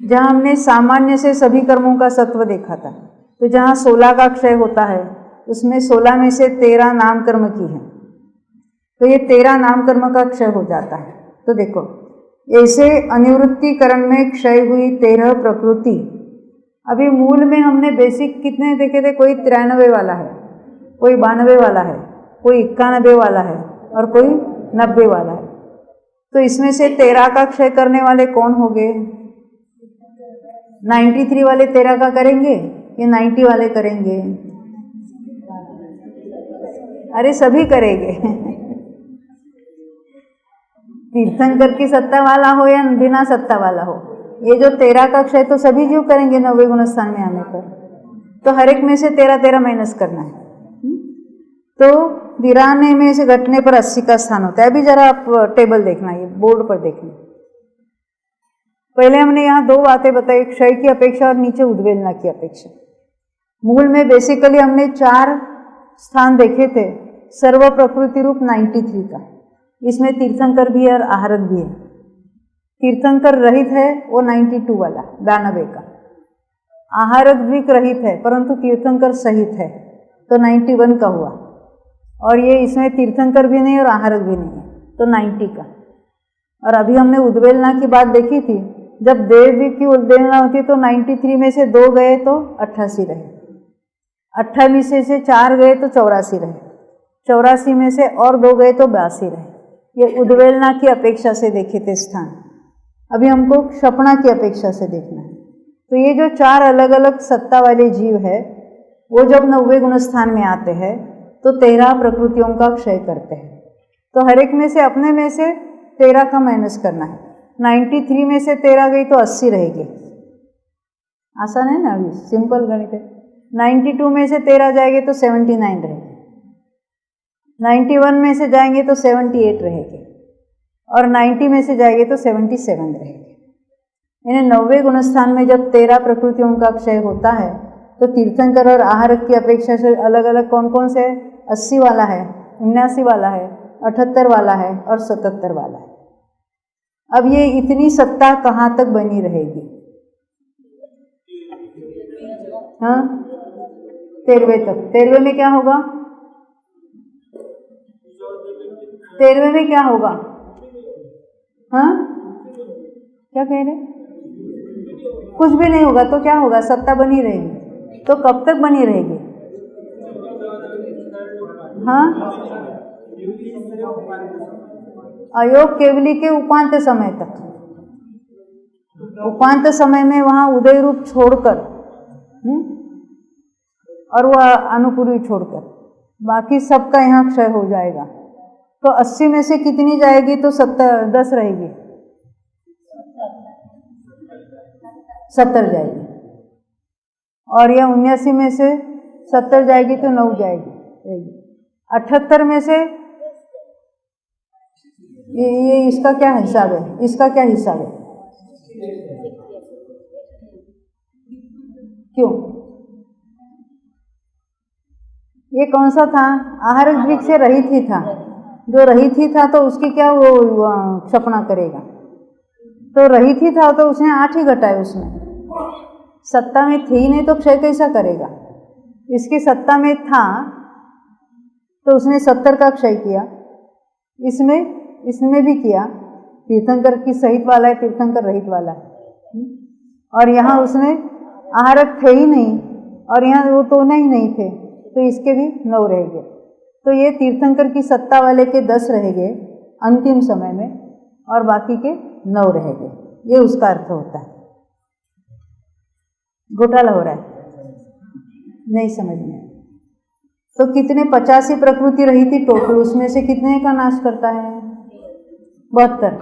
जहाँ हमने सामान्य से सभी कर्मों का सत्व देखा था। तो जहाँ 16 का क्षय होता है उसमें 16 में से 13 नाम कर्म की है, तो ये 13 नाम कर्म का क्षय हो जाता है। तो देखो, ऐसे अनिवृत्तिकरण में क्षय हुई 13 प्रकृति। अभी मूल में हमने बेसिक कितने देखे थे? कोई 93 वाला है, कोई 92 वाला है, कोई 91 वाला है और कोई 90 वाला है। तो इसमें से 13 का क्षय करने वाले कौन हो गए? 93 वाले 13 का करेंगे या 90 वाले करेंगे? अरे सभी करेंगे तीर्थंकर की सत्ता वाला हो या बिना सत्ता वाला हो, ये जो 13 का क्षय तो सभी जीव करेंगे 90वें गुणस्थान में आने पर। तो हर एक में से 13 माइनस करना है। तो 93 में से घटने पर 80 का स्थान होता है। अभी जरा आप टेबल देखना, ये बोर्ड पर देखना। पहले हमने यहाँ 2 बातें बताई, क्षय की अपेक्षा और नीचे उद्वेलना की अपेक्षा। मूल में बेसिकली हमने 4 स्थान देखे थे, सर्व प्रकृति रूप 93 का, इसमें तीर्थंकर भी है और आहारक भी है। तीर्थंकर रहित है वो 92 वाला, 92 का। आहारक भी रहित है परंतु तीर्थंकर सहित है, तो 91 का हुआ। और ये इसमें तीर्थंकर भी नहीं और आहारक भी नहीं है, तो 90 का। और अभी हमने उद्वेलना की बात देखी थी, जब देव की उद्वेलना होती तो 93 में से 2 गए तो 88 रहे, 28 में से 4 गए तो 84 रहे, 84 में से और 2 गए तो 82 रहे। ये उद्वेलना की अपेक्षा से देखे थे स्थान। अभी हमको क्षपणा की अपेक्षा से देखना है। तो ये जो 4 अलग अलग सत्ता वाले जीव है वो जब 90 गुण स्थान में आते हैं तो 13 प्रकृतियों का क्षय करते हैं। तो हर एक में से अपने में से 13 का माइनस करना है। 93 में से 13 गई तो 80 रहेगी। आसान है ना, अभी सिंपल गणित है। 92 में से 13 जाएंगे तो 79 रहेगी। 91 में से जाएंगे तो 78 रहेगी और 90 में से जाएंगे तो 77 रहेगी। यानी 90 गुण स्थान में जब 13 प्रकृतियों का क्षय होता है तो तीर्थंकर और आहारक की अपेक्षा से अलग अलग कौन कौन से है? 80 वाला है, 79 वाला है, 78 वाला है और 77 वाला है। अब ये इतनी सत्ता कहाँ तक बनी रहेगी? हाँ, 13वें तक। 13वें में क्या होगा? 13वें में क्या होगा? हाँ, क्या कह रहे? कुछ भी नहीं होगा तो क्या होगा? सत्ता बनी रहेगी। तो कब तक बनी रहेगी? हाँ, अयोग केवली के उपांत समय तक। उपांत समय में वहाँ उदय रूप छोड़कर और वह अनुपूर्वी छोड़कर बाकी सबका यहाँ क्षय हो जाएगा। तो 80 में से कितनी जाएगी? तो 10 रहेगी, 70 जाएगी। और यह 79 में से 70 जाएगी तो 9 जाएगी। 78 में से ये इसका क्या हिसाब है? इसका क्या हिसाब है? क्यों? ये कौन सा था? आहारक द्विक से रहित ही था। जो रहित ही था तो उसकी क्या वो क्षपणा करेगा? तो रहित ही था तो उसने 8 ही घटाए। उसमें सत्ता में थी ही नहीं तो क्षय कैसा करेगा? इसकी सत्ता में था तो उसने 70 का क्षय किया। इसमें भी किया। तीर्थंकर की सहित वाला है, तीर्थंकर रहित वाला है। और यहाँ उसने आहारक थे ही नहीं और यहाँ वो तो नहीं थे तो इसके भी 9 रह गए। तो ये तीर्थंकर की सत्ता वाले के 10 रह गए अंतिम समय में और बाकी के 9 रह गए। ये उसका अर्थ होता है। घोटाला हो रहा है, नहीं समझ में। तो कितने 85 प्रकृति रही थी टोटल, उसमें से कितने का नाश करता है? 72।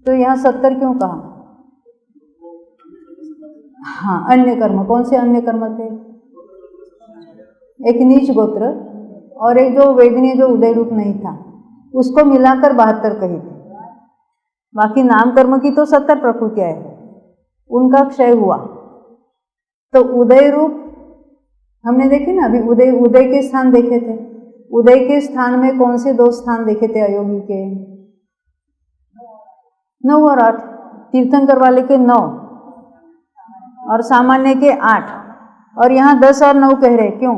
तो यहाँ 70 क्यों कहा? हाँ, अन्य कर्म। कौन से अन्य कर्म थे? एक नीच गोत्र और एक जो वेदनीय जो उदय रूप नहीं था, उसको मिलाकर 72 कही थी। बाकी नाम कर्म की तो 70 प्रकृतियाँ हैं, उनका क्षय हुआ। तो उदय रूप हमने देखे ना, अभी उदय के स्थान देखे थे। उदय के स्थान में कौन से 2 स्थान देखे थे अयोगी के? 9 और 8। तीर्थंकर वाले के 9 और सामान्य के 8। और यहाँ 10 और 9 कह रहे, क्यों?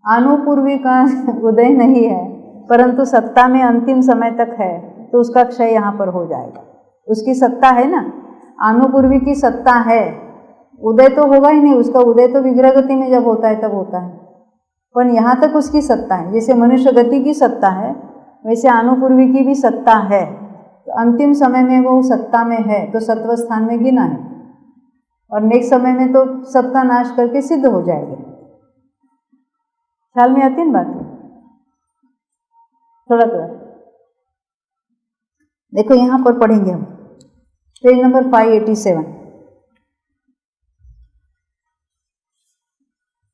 अनुपूर्वी का उदय नहीं है परंतु सत्ता में अंतिम समय तक है तो उसका क्षय यहाँ पर हो जाएगा। उसकी सत्ता है ना, अनुपूर्वी की सत्ता है। उदय तो होगा ही नहीं, उसका उदय तो विग्रह गति में जब होता है तब होता है। पर यहाँ तक उसकी सत्ता है। जैसे मनुष्य गति की सत्ता है वैसे अनुपूर्वी की भी सत्ता है। तो अंतिम समय में वो सत्ता में है तो सत्व स्थान में गिना है और नेक्स्ट समय में तो सबका नाश करके सिद्ध हो जाएगा। ख्याल में आती है ना बात? थोड़ा देखो, यहाँ पर पढ़ेंगे हम पेज नंबर 587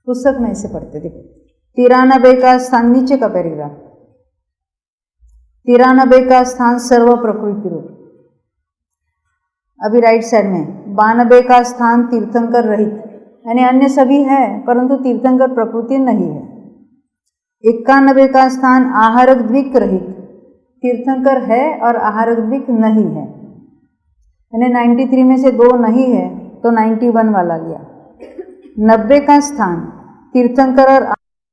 पुस्तक में ऐसे पढ़ते। देखो 93 का स्थान, नीचे का पैराग्राफ, 93 का स्थान सर्व प्रकृति रूप। अभी राइट साइड में 92 का स्थान तीर्थंकर रहित, यानी अन्य सभी है परंतु तीर्थंकर प्रकृति नहीं है। 91 का स्थान आहारक द्विक रहित, तीर्थंकर है और आहारक द्विक नहीं है। यानी 93 में से 2 नहीं है तो 91 वाला लिया। 90 का स्थान तीर्थंकर और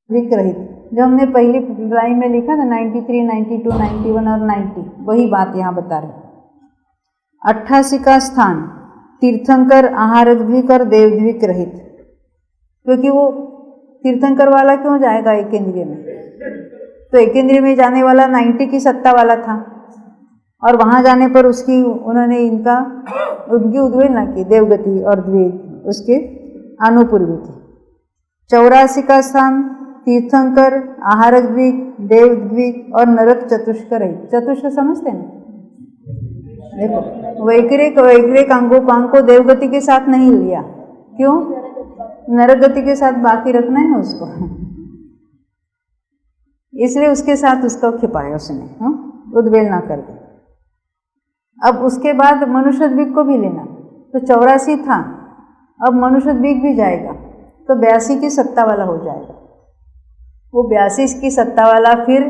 द्विक रहित, जो हमने पहली लाइन में लिखा था 93, 92, 91 और 90, वही बात यहाँ बता रहे। 88 का स्थान तीर्थंकर आहारक द्विक और देवद्विक रहित, क्योंकि वो तीर्थंकर वाला क्यों जाएगा एक इंद्रिय में? तो एक इंद्रिय में जाने वाला 90 की सत्ता वाला था और वहाँ जाने पर उन्होंने उनकी उद्वेलना की, देवगति और द्विज उसके अनुपूर्वी की। 84 का स्थान तीर्थंकर, आहारक द्वीप, देव द्वीप और नरक चतुष्क रही। चतुष्क समझते हैं ना? देखो वैक्रिक अंगोपांग को देवगति के साथ नहीं लिया, क्यों? नरक गति के साथ बाकी रखना है ना उसको, इसलिए उसके साथ उसको खिपाया उसने, उद्वेलना कर दी। अब उसके बाद मनुष्य द्वीप को भी लेना, तो 84 था, अब मनुष्य द्वीप भी जाएगा तो 82 की सत्ता वाला हो जाएगा। वो 82 की सत्ता वाला फिर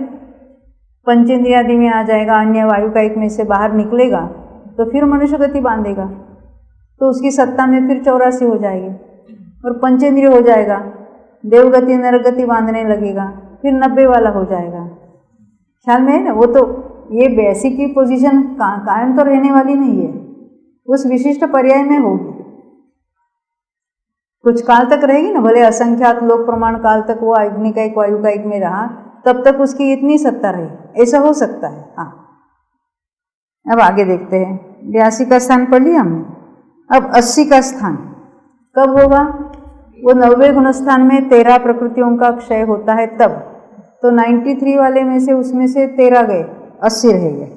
पंचेंद्रियादि में आ जाएगा, अन्य वायु का एक में से बाहर निकलेगा तो फिर मनुष्य गति बांधेगा, तो उसकी सत्ता में फिर 84 हो जाएगी और पंचेंद्रिय हो जाएगा, देवगति नरगति बांधने लगेगा, फिर 90 वाला हो जाएगा। ख्याल में है ना? वो तो ये 82 की पोजीशन कायम तो रहने वाली नहीं है, उस विशिष्ट पर्याय में होगी, कुछ काल तक रहेगी ना, भले असंख्यात लोक प्रमाण काल तक वो अग्नि का एक वायु का एक में रहा, तब तक उसकी इतनी सत्ता रही, ऐसा हो सकता है। हाँ, अब आगे देखते हैं। 82 का स्थान पढ़ लिया हमने। अब 80 का स्थान कब होगा? वो 90 गुणस्थान में 13 प्रकृतियों का क्षय होता है तब, तो 93 वाले में से उसमें से 13 गए, 80 रह गए।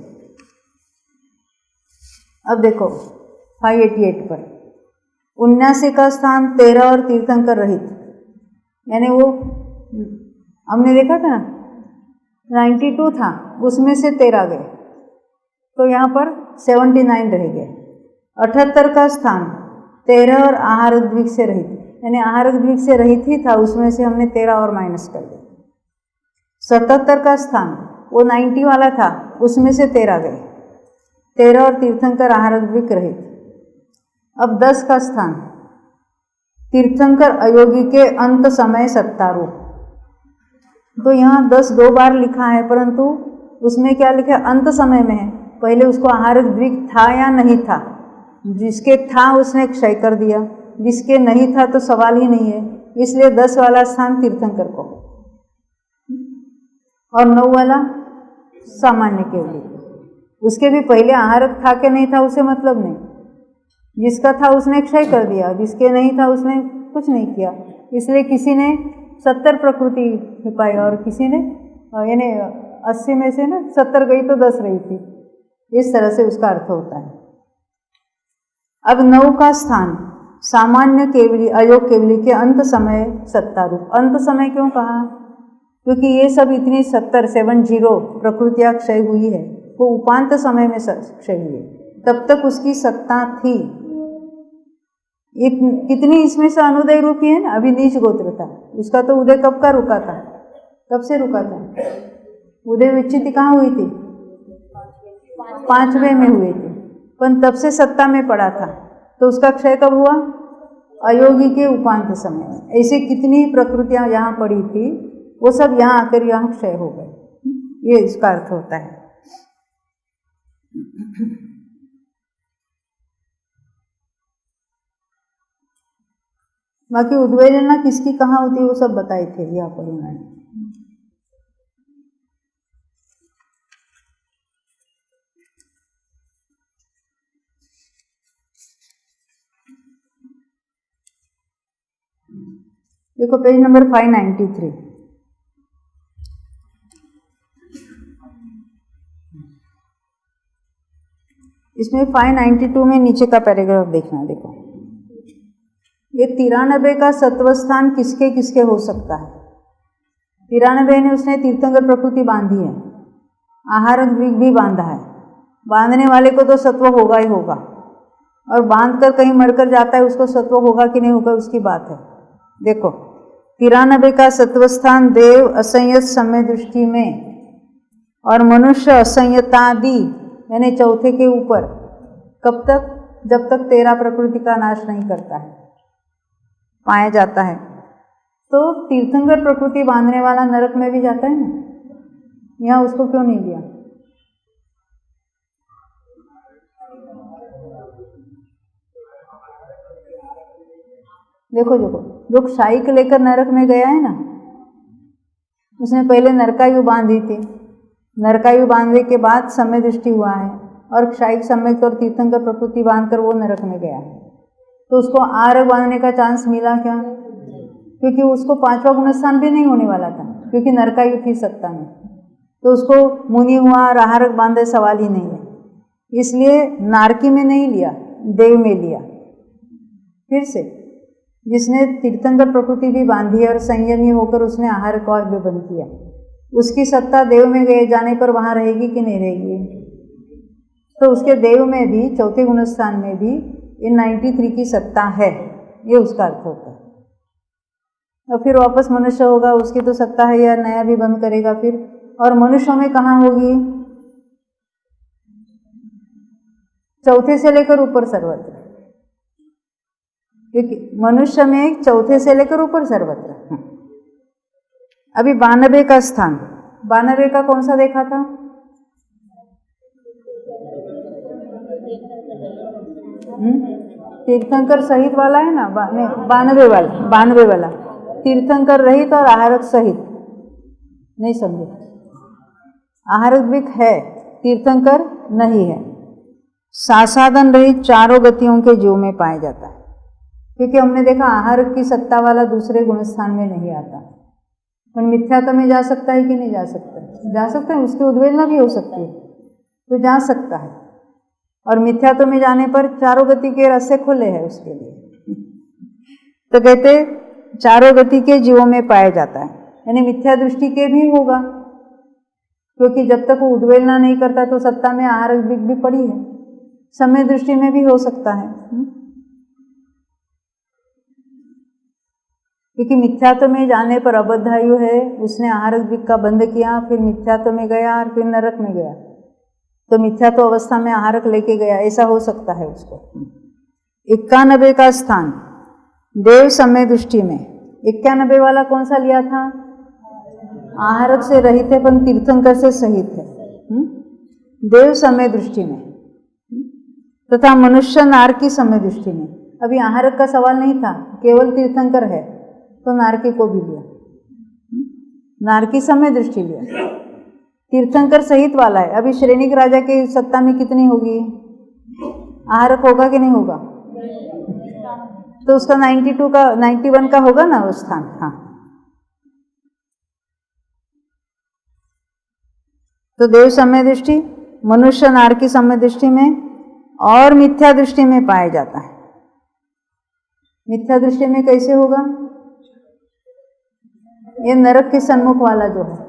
अब देखो 588 पर 79 का स्थान 13 और तीर्थंकर रहित, यानी वो हमने देखा था ना 92 था, उसमें से 13 गए, तो यहाँ पर 79 रह गए। 78 का स्थान 13 और आहार द्वीप से रहित, यानी आहार द्वीप से रहित ही था, उसमें से हमने 13 और माइनस कर दिया। 77 का स्थान वो 90 वाला था, उसमें से 13 गए, 13 और तीर्थंकर आहार द्वीप रहित। अब 10 का स्थान तीर्थंकर अयोगी के अंत समय सत्तारूप, तो यहाँ 10 2 बार लिखा है, परंतु उसमें क्या लिखा है? अंत समय में है। पहले उसको आहार द्वीप था या नहीं था, जिसके था उसने क्षय कर दिया, जिसके नहीं था तो सवाल ही नहीं है, इसलिए 10 वाला स्थान तीर्थंकर को और 9 वाला सामान्य के लिए। उसके भी पहले आहारक था कि नहीं था उसे मतलब नहीं, जिसका था उसने क्षय कर दिया, जिसके नहीं था उसने कुछ नहीं किया, इसलिए किसी ने 70 प्रकृति पाई और किसी ने यानी 80 में से ना 70 गई तो 10 रही थी, इस तरह से उसका अर्थ होता है। अब 9 का स्थान सामान्य केवली अयोग केवली के अंत समय सत्तारूप। अंत समय क्यों कहा? क्योंकि ये सब इतनी 70 प्रकृतियाँ क्षय हुई है, वो उपांत समय में क्षय हुई है, तब तक उसकी सत्ता थी। कितनी इसमें से अनुदय रूपी है ना, अभी नीच गोत्र था, उसका तो उदय कब का रुका था? कब से रुका था? उदय विच्छिति कहाँ हुई थी? 5वें में हुए थे, पर तब से सत्ता में पड़ा था, तो उसका क्षय कब हुआ? अयोगी के उपांत समय में। ऐसे कितनी प्रकृतियाँ यहाँ पड़ी थी, वो सब यहाँ आकर यहाँ क्षय हो गए, ये इसका अर्थ होता है। बाकी उद्वेलना किसकी कहाँ होती है वो सब बताए थे यहाँ पर उन्होंने। देखो पेज नंबर 593, इसमें 592 में नीचे का पैराग्राफ देखना। देखो ये 93 का सत्वस्थान किसके किसके हो सकता है? 93 ने उसने तीर्थंकर प्रकृति बांधी है, आहारक द्वीप भी बांधा है, बांधने वाले को तो सत्व होगा ही होगा, और बांध कर कहीं मरकर जाता है उसको सत्व होगा कि नहीं होगा उसकी बात है। देखो 93 का सत्वस्थान देव असंयत समय दृष्टि में और मनुष्य असंयतादि यानी चौथे के ऊपर, कब तक? जब तक 13 प्रकृति का नाश नहीं करता है, पाया जाता है। तो तीर्थंकर प्रकृति बांधने वाला नरक में भी जाता है ना, यहाँ उसको क्यों नहीं दिया? देखो देखो जो क्षाई के लेकर नरक में गया है ना, उसने पहले नरकायु बांधी थी, नरकायु बांधने के बाद समय दृष्टि हुआ है, और क्षायिक सम्यक और तीर्थंकर प्रकृति बांधकर वो नरक में गया, तो उसको आहारक बांधने का चांस मिला क्या? क्योंकि उसको 5वां गुणस्थान भी नहीं होने वाला था, क्योंकि नरकायु थी सत्ता में, तो उसको मुनि हुआ और आहारक बांधे सवाल ही नहीं है, इसलिए नारकी में नहीं लिया, देव में लिया। फिर से जिसने तीर्थंकर प्रकृति भी बांधी और संयमी होकर उसने आहारक और भी बंद किया, उसकी सत्ता देव में गए जाने पर वहाँ रहेगी कि नहीं रहेगी? तो उसके देव में भी, चौथे गुणस्थान में भी इन 93 की सत्ता है, ये उसका अर्थ होता है। और फिर वापस मनुष्य होगा, उसकी तो सत्ता है, या नया भी बंद करेगा फिर। और मनुष्यों में कहाँ होगी? चौथे से लेकर ऊपर सर्वत्र, क्योंकि मनुष्य में चौथे से लेकर ऊपर सर्वत्र। अभी 92 का स्थान, 92 का कौन सा देखा था? तीर्थंकर सहित वाला है ना, 92 वाला तीर्थंकर रहित और आहारक सहित। नहीं समझे? आहारक भी है, तीर्थंकर नहीं है। सासादन रहित चारों गतियों के जीव में पाया जाता है, क्योंकि हमने देखा आहारक की सत्ता वाला दूसरे गुणस्थान में नहीं आता। पर मिथ्यात्व में जा सकता है कि नहीं जा सकता? जा सकता है, उसकी उद्वेलना भी हो सकती है, तो जा सकता है। और मिथ्यात्व में जाने पर चारों गति के रास्ते खुले हैं उसके लिए। तो कहते चारों गति के जीवों में पाया जाता है, यानी मिथ्या दृष्टि के भी होगा, क्योंकि जब तक वो उद्वेलना नहीं करता तो सत्ता में आहारक भी पड़ी है। समय दृष्टि में भी हो सकता है, क्योंकि मिथ्यात्व में जाने पर अबद्धायु है, उसने आहारक दिक का बंद किया, फिर मिथ्यात्व में गया और फिर नरक में गया, तो मिथ्यात्व अवस्था में आहारक लेके गया, ऐसा हो सकता है उसको। 91 का स्थान देव समय दृष्टि में, 91 वाला कौन सा लिया था? आहारक से रहित है पर तीर्थंकर से सहित है, देव समय दृष्टि में, तथा मनुष्य नारकी समय दृष्टि में। अभी आहारक का सवाल नहीं था, केवल तीर्थंकर है, तो नारकी को भी लिया, नारकी समय दृष्टि लिया। तीर्थंकर सहित वाला है, अभी श्रेणिक राजा की सत्ता में कितनी होगी? आहारक होगा कि नहीं होगा? तो उसका 92 का 91 का होगा ना वो स्थान। हाँ, तो देव समय दृष्टि, मनुष्य नारकी समय दृष्टि में और मिथ्या दृष्टि में पाया जाता है। मिथ्या दृष्टि में कैसे होगा? ये नरक के सन्मुख वाला जो है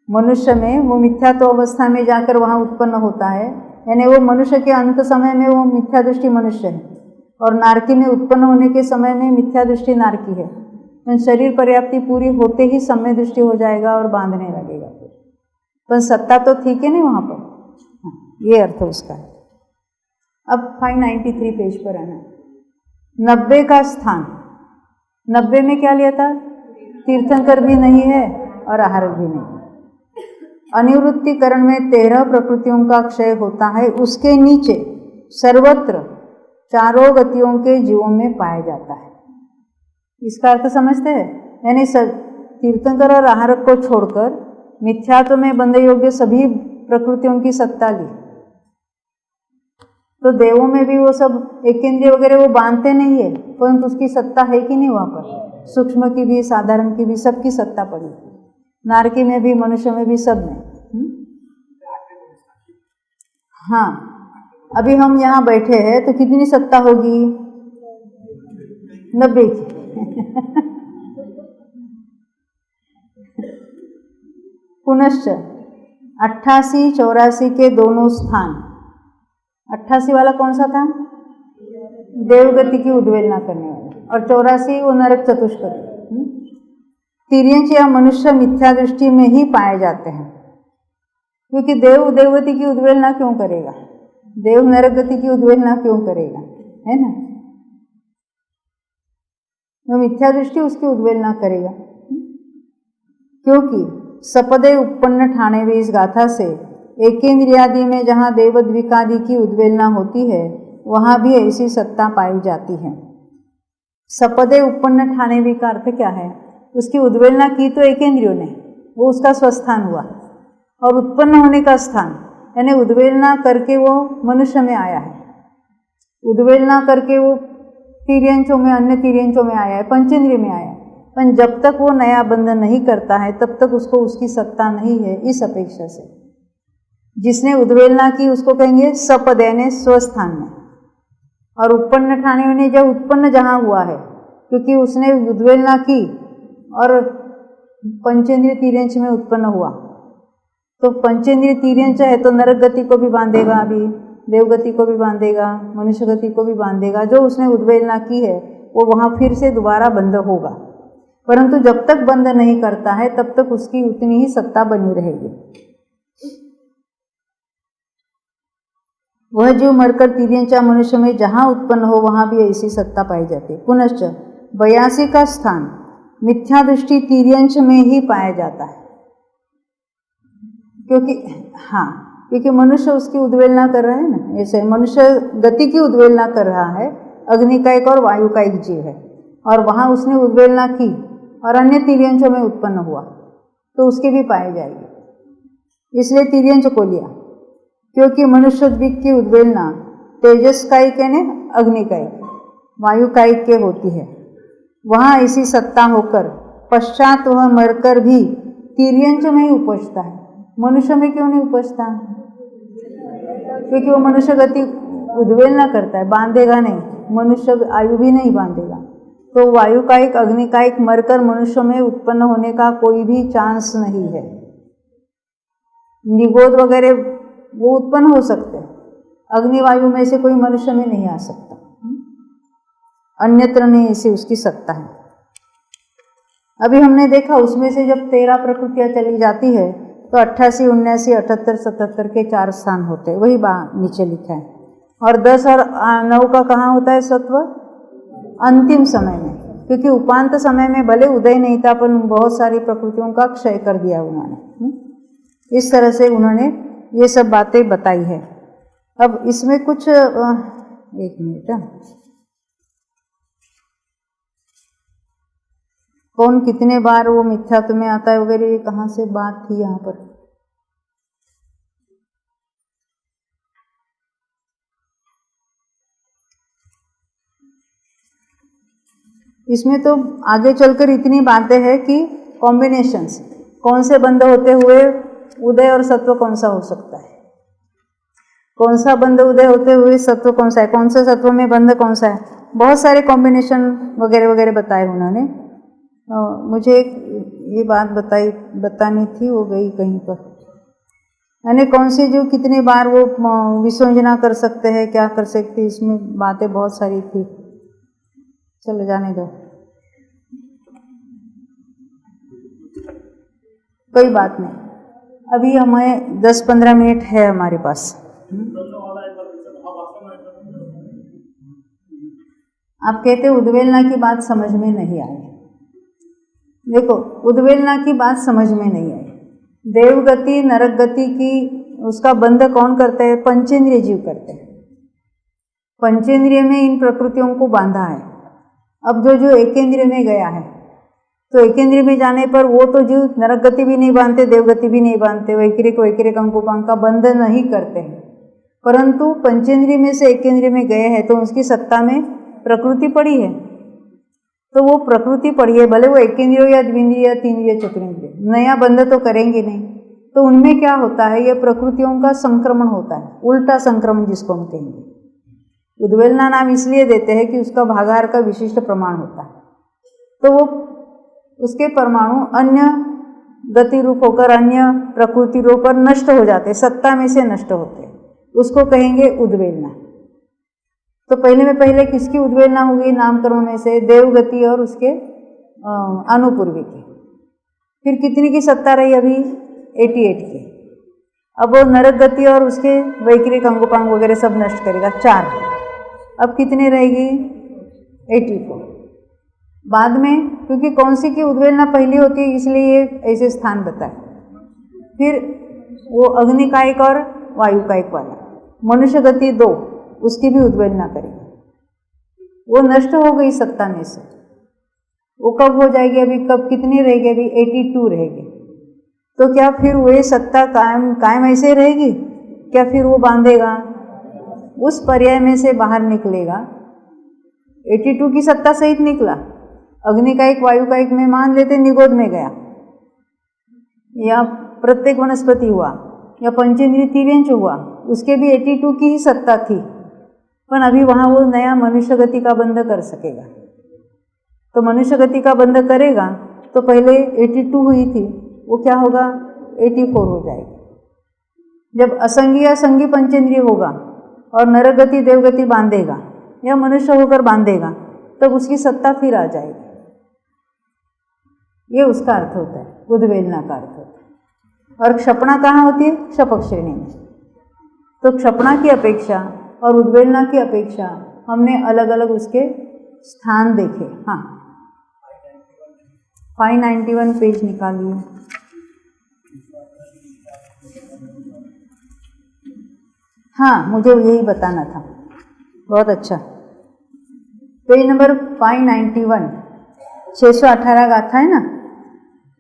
मनुष्य में, वो मिथ्यात्व अवस्था में जाकर वहाँ उत्पन्न होता है, यानी वो मनुष्य के अंत समय में वो मिथ्या दृष्टि मनुष्य है, और नारकी में उत्पन्न होने के समय में मिथ्या दृष्टि नारकी है। तो शरीर पर्याप्ति पूरी होते ही समय दृष्टि हो जाएगा और बांधने लगेगा, पर सत्ता तो ठीक है नहीं वहाँ पर। ये अर्थ उसका है। अब 593 पेज पर आना। 90 का स्थान, 90 में क्या लिया था? तीर्थंकर भी नहीं है और आहारक भी नहीं है। अनिवृत्तिकरण में 13 प्रकृतियों का क्षय होता है, उसके नीचे सर्वत्र चारों गतियों के जीवों में पाया जाता है। इसका अर्थ समझते हैं? यानी तीर्थंकर और आहारक को छोड़कर मिथ्यात्व में बंधे योग्य सभी प्रकृतियों की सत्ता ली, तो देवों में भी वो सब एकेंद्रिय वगैरह वो बांधते नहीं है, परंतु उसकी सत्ता है कि नहीं वहाँ पर? सूक्ष्म की भी, साधारण की भी, सबकी सत्ता पड़ी। नारकी में भी, मनुष्य में भी, सब में। हाँ, अभी हम यहाँ बैठे हैं तो कितनी सत्ता होगी? 90 की। पुनश्च 88, 84 के दोनों स्थान, 88 वाला कौन सा था? देवगति की उद्वेलना करने वाला, और 84 वो नरक चतुष्पदी। तिर्यंच या मनुष्य मिथ्या दृष्टि में ही पाए जाते हैं, क्योंकि देव देवगति की उद्वेलना क्यों करेगा? देव नरक गति की उद्वेलना क्यों करेगा? है ना, वो मिथ्या दृष्टि उसकी उद्वेलना करेगा। क्योंकि सपदे उत्पन्न ठाणे वे इस गाथा से एकेंद्रियादि में जहाँ देवद्विकादि की उद्वेलना होती है, वहाँ भी ऐसी सत्ता पाई जाती है। सपदे उत्पन्न ठाणे वे का अर्थ क्या है? उसकी उद्वेलना की तो एकेंद्रियों ने, वो उसका स्वस्थान हुआ, और उत्पन्न होने का स्थान यानी उद्वेलना करके वो मनुष्य में आया है, उद्वेलना करके वो तिर्यंचों में, अन्य तिर्यंचों में आया है, पंचेंद्रिय में आया है। पर जब तक वो नया बंधन नहीं करता है तब तक उसको उसकी सत्ता नहीं है। इस अपेक्षा से जिसने उद्वेलना की उसको कहेंगे सपद यानी स्वस्थान में, और उत्पन्न ठाने ने जब उत्पन्न जहाँ हुआ है, क्योंकि उसने उद्वेलना की और पंचेंद्रिय तिर्यंच में उत्पन्न हुआ, तो पंचेंद्रिय तिर्यंच है तो नरक गति को भी बांधेगा, अभी देवगति को भी बांधेगा, मनुष्य गति को भी बांधेगा। जो उसने उद्वेलना की है वो वहाँ फिर से दोबारा बंध होगा, परंतु जब तक बंध नहीं करता है तब तक उसकी उतनी ही सत्ता बनी रहेगी। वह जीव मरकर तिर्यंचा मनुष्य में जहाँ उत्पन्न हो वहाँ भी ऐसी सत्ता पाई जाती है। पुनश्च 82 का स्थान मिथ्या दृष्टि तिर्यंच में ही पाया जाता है, क्योंकि मनुष्य उसकी उद्वेलना कर रहा है ना, ऐसे मनुष्य गति की उद्वेलना कर रहा है, अग्नि का एक और वायु का एक जीव है, और वहाँ उसने उद्वेलना की और अन्य तिर्यंचों में उत्पन्न हुआ तो उसके भी पाए जाएगी। इसलिए तिर्यंच को लिया, क्योंकि मनुष्य द्विक की उद्वेलना तेजस कायिक यानी अग्नि कायिक, वायु कायिक के होती है। वहाँ ऐसी सत्ता होकर पश्चात वह मरकर भी तिर्यंच में ही उपजता है। मनुष्य में क्यों नहीं उपजता? क्योंकि वो मनुष्य गति उद्वेलना करता है, बांधेगा नहीं, मनुष्य आयु भी नहीं बांधेगा। तो वायु कायिक अग्नि कायिक मरकर मनुष्य में उत्पन्न होने का कोई भी चांस नहीं है। निगोद वगैरह वो उत्पन्न हो सकते हैं, अग्नि वायु में से कोई मनुष्य में नहीं आ सकता, अन्यत्र नहीं ऐसी उसकी सत्ता है। अभी हमने देखा उसमें से जब 13 प्रकृतियां चली जाती है तो 88, 79, 78, 77 के 4 स्थान होते हैं, वही नीचे लिखा है। और 10 और 9 का कहाँ होता है सत्व? अंतिम समय में, क्योंकि उपांत समय में भले उदय नहीं था पर बहुत सारी प्रकृतियों का क्षय कर दिया उन्होंने। इस तरह से उन्होंने ये सब बातें बताई है। अब इसमें कुछ एक मिनट, कौन कितने बार वो मिथ्यात्व में आता है वगैरह, ये कहाँ से बात थी यहाँ पर? इसमें तो आगे चलकर इतनी बातें हैं कि कॉम्बिनेशंस, कौन से बंध होते हुए उदय और सत्व कौन सा हो सकता है, कौन सा बंध उदय होते हुए सत्व कौन सा है, कौन से सत्व में बंध कौन सा है, बहुत सारे कॉम्बिनेशन वगैरह वगैरह बताए उन्होंने। मुझे ये बात बतानी थी, वो गई कहीं पर, यानी कौन से जो कितने बार वो विसर्जना कर सकते हैं, क्या कर सकते, इसमें बातें बहुत सारी थी। चलो जाने दो, कोई बात नहीं। अभी हमें 10-15 मिनट है हमारे पास। आप कहते उद्वेलना की बात समझ में नहीं आई। देखो, उद्वेलना की बात समझ में नहीं आई। देवगति नरक गति की उसका बंध कौन करते हैं? पंचेंद्रिय जीव करते हैं। पंचेंद्रिय में इन प्रकृतियों को बांधा है। अब जो एकेंद्रिय में गया है तो एकेंद्रिय में जाने पर वो तो जीव नरक गति भी नहीं बांधते, देवगति भी नहीं बांधते, वैकिरिक अंकुपांक का बंध नहीं करते हैं, परंतु पंचेंद्रिय में से एकेंद्रिय में गए हैं तो उसकी सत्ता में प्रकृति पड़ी है। तो वो प्रकृति पड़ी है, भले वो एकेंद्रिय या द्विंद्रिय या तीन्द्रिय चतुरिंद्रिय, नया बंध तो करेंगे नहीं। तो उनमें क्या होता है, ये प्रकृतियों का संक्रमण होता है, उल्टा संक्रमण जिसको हम कहेंगे। उद्वेलना नाम इसलिए देते हैं कि उसका भागाहार का विशिष्ट प्रमाण होता है, तो वो उसके परमाणु अन्य गति रूप होकर अन्य प्रकृति रूप पर नष्ट हो जाते, सत्ता में से नष्ट होते, उसको कहेंगे उद्वेलना। तो पहले किसकी उद्वेलना होगी? नामकर्म में से देवगति और उसके अनुपूर्वी की। फिर कितनी की सत्ता रही? अभी 88 की। अब वो नरक गति और उसके वैकिरिक अंगोपांग वगैरह सब नष्ट करेगा, 4। अब कितने रहेगी? 84। बाद में क्योंकि कौन सी की उद्वेलना पहली होती है इसलिए ये ऐसे स्थान बताए। फिर वो अग्नि कायिक और वायु कायिक वाला मनुष्य गति 2, उसकी भी उद्वेलना करेगी, वो नष्ट हो गई सत्ता में से। वो कब हो जाएगी? अभी कब कितनी रहेगी? अभी 82 रहेगी। तो क्या फिर वही सत्ता कायम ऐसे रहेगी? क्या फिर वो बांधेगा? उस पर्याय में से बाहर निकलेगा। 82 की सत्ता सहित निकला, अग्नि का एक, वायु का एक में मान लेते निगोद में गया, या प्रत्येक वनस्पति हुआ, या पंचेंद्रिय तिर्यंच हुआ, उसके भी 82 की ही सत्ता थी, पर अभी वहाँ वो नया मनुष्य गति का बंध कर सकेगा। तो मनुष्य गति का बंध करेगा तो पहले 82 हुई थी, वो क्या होगा? 84 हो जाएगी। जब असंगी या संगी पंचेंद्रिय होगा और नरगति देवगति बांधेगा या मनुष्य होकर बांधेगा, तब उसकी सत्ता फिर आ जाएगी। ये उसका अर्थ होता है, उद्वेलना का अर्थ होता है। और क्षपणा कहाँ होती है? क्षपक श्रेणी में। तो क्षपणा की अपेक्षा और उद्वेलना की अपेक्षा हमने अलग अलग उसके स्थान देखे। हाँ, 591 पेज निकालिए। हाँ, मुझे यही बताना था, बहुत अच्छा। पेज नंबर 591, 618 गाथा है ना,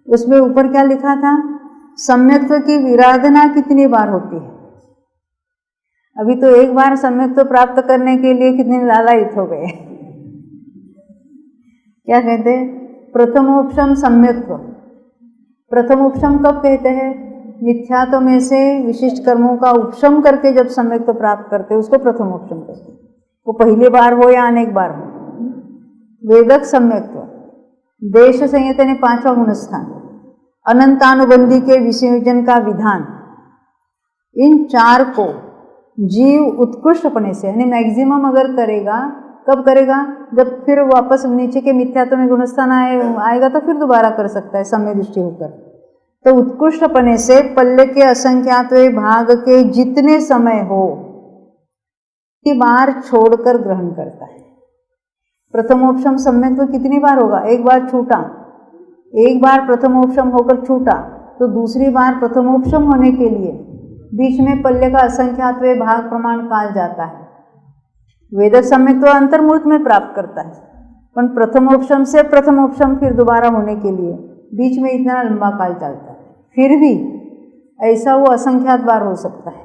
उसमें ऊपर क्या लिखा था? सम्यक्त्व की विराधना कितनी बार होती है? अभी तो एक बार सम्यक्त्व प्राप्त करने के लिए कितने लालायित हो गए। क्या कहते हैं? प्रथमोपशम सम्यक्त्व। प्रथमोपशम कब कहते हैं? मिथ्यात्व में से विशिष्ट कर्मों का उपशम करके जब सम्यक्त्व प्राप्त करते हैं उसको प्रथमोपशम कहते हैं। वो पहली बार हो या अनेक बार हो। वेदक सम्यक्त्व, देश संयत ने 5वां गुणस्थान, अनंतानुबंधी के विसंयोजन का विधान, इन चार को जीव उत्कृष्टपने से, यानी मैक्सिमम अगर करेगा, कब करेगा? जब फिर वापस नीचे के मिथ्यात्व में गुणस्थान आएगा तो फिर दोबारा कर सकता है सम्य दृष्टि होकर। तो उत्कृष्टपने से पल्ले के असंख्यातवे भाग के जितने समय हो की बार छोड़कर ग्रहण करता है। प्रथमोपशम सम्यक्त्व कितनी बार होगा? एक बार छूटा, एक बार प्रथमोपशम होकर छूटा, तो दूसरी बार प्रथमोपशम होने के लिए बीच में पल्ले का असंख्यातवे भाग प्रमाण काल जाता है। वेदक सम्यक्त्व अंतर्मूर्त में प्राप्त करता है, पर प्रथमोपशम से प्रथमोपशम फिर दोबारा होने के लिए बीच में इतना लंबा काल चलता है। फिर भी ऐसा वो असंख्यात बार हो सकता है।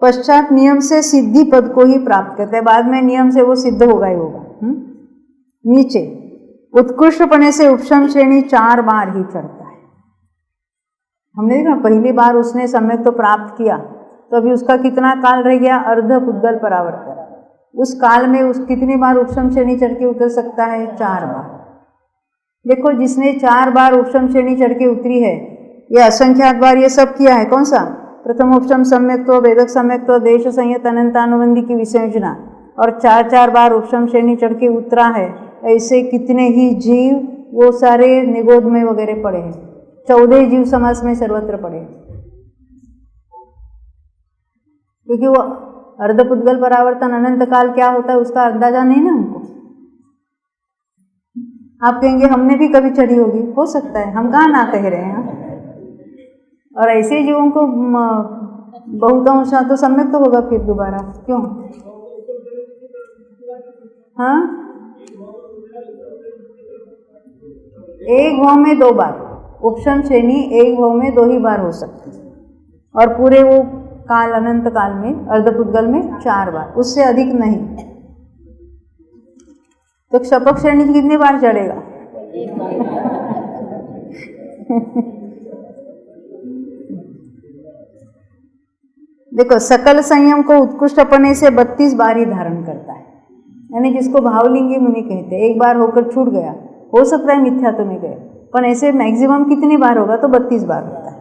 पश्चात नियम से सिद्धि पद को ही प्राप्त करता है, बाद में नियम से वो सिद्ध होगा ही होगा। नीचे उत्कृष्टपने से उपशम श्रेणी 4 बार ही चढ़ता है। हमने देखा पहली बार उसने सम्यक तो प्राप्त किया तो अभी उसका कितना काल रह गया? अर्ध पुद्गल परावर्तन। उस काल में उस कितनी बार उपशम श्रेणी चढ़ के उतर सकता है? 4 बार। देखो, जिसने 4 बार उपशम श्रेणी चढ़ के उतरी है, ये असंख्यात बार ये सब किया है। कौन सा? प्रथमोपशम सम्यक्त्व, वेदक सम्यक्त्व, देश संयत अनंतानुबंधी की विसंयोजना, और 4 बार उपशम श्रेणी चढ़ के उतरा है। ऐसे कितने ही जीव, वो सारे निगोद में वगैरह पड़े हैं। 14 जीव समास में सर्वत्र पड़े हैं, क्योंकि वो अर्धपुद्गल परावर्तन अनंत काल क्या होता है उसका अंदाजा नहीं ना हमको। आप कहेंगे हमने भी कभी चढ़ी होगी, हो सकता है, हम कहाँ ना कह रहे हैं। और ऐसे जीवों को बहुतांश तो सम्यक तो होगा फिर दोबारा, क्यों? हाँ, एक भाव में 2 बार उपशम श्रेणी, एक भाव में 2 ही बार हो सकती है, और पूरे वो काल अनंत काल में अर्धपुद्गल में 4 बार, उससे अधिक नहीं। तो क्षपक श्रेणी कितनी बार चढ़ेगा? देखो, सकल संयम को उत्कृष्टपने से 32 बार ही धारण करता है, यानी जिसको भावलिंगी मुनि कहते हैं। एक बार होकर छूट गया, हो सकता है मिथ्या तो नहीं गए, पर ऐसे मैक्सिमम कितनी बार होगा? तो 32 बार होता है।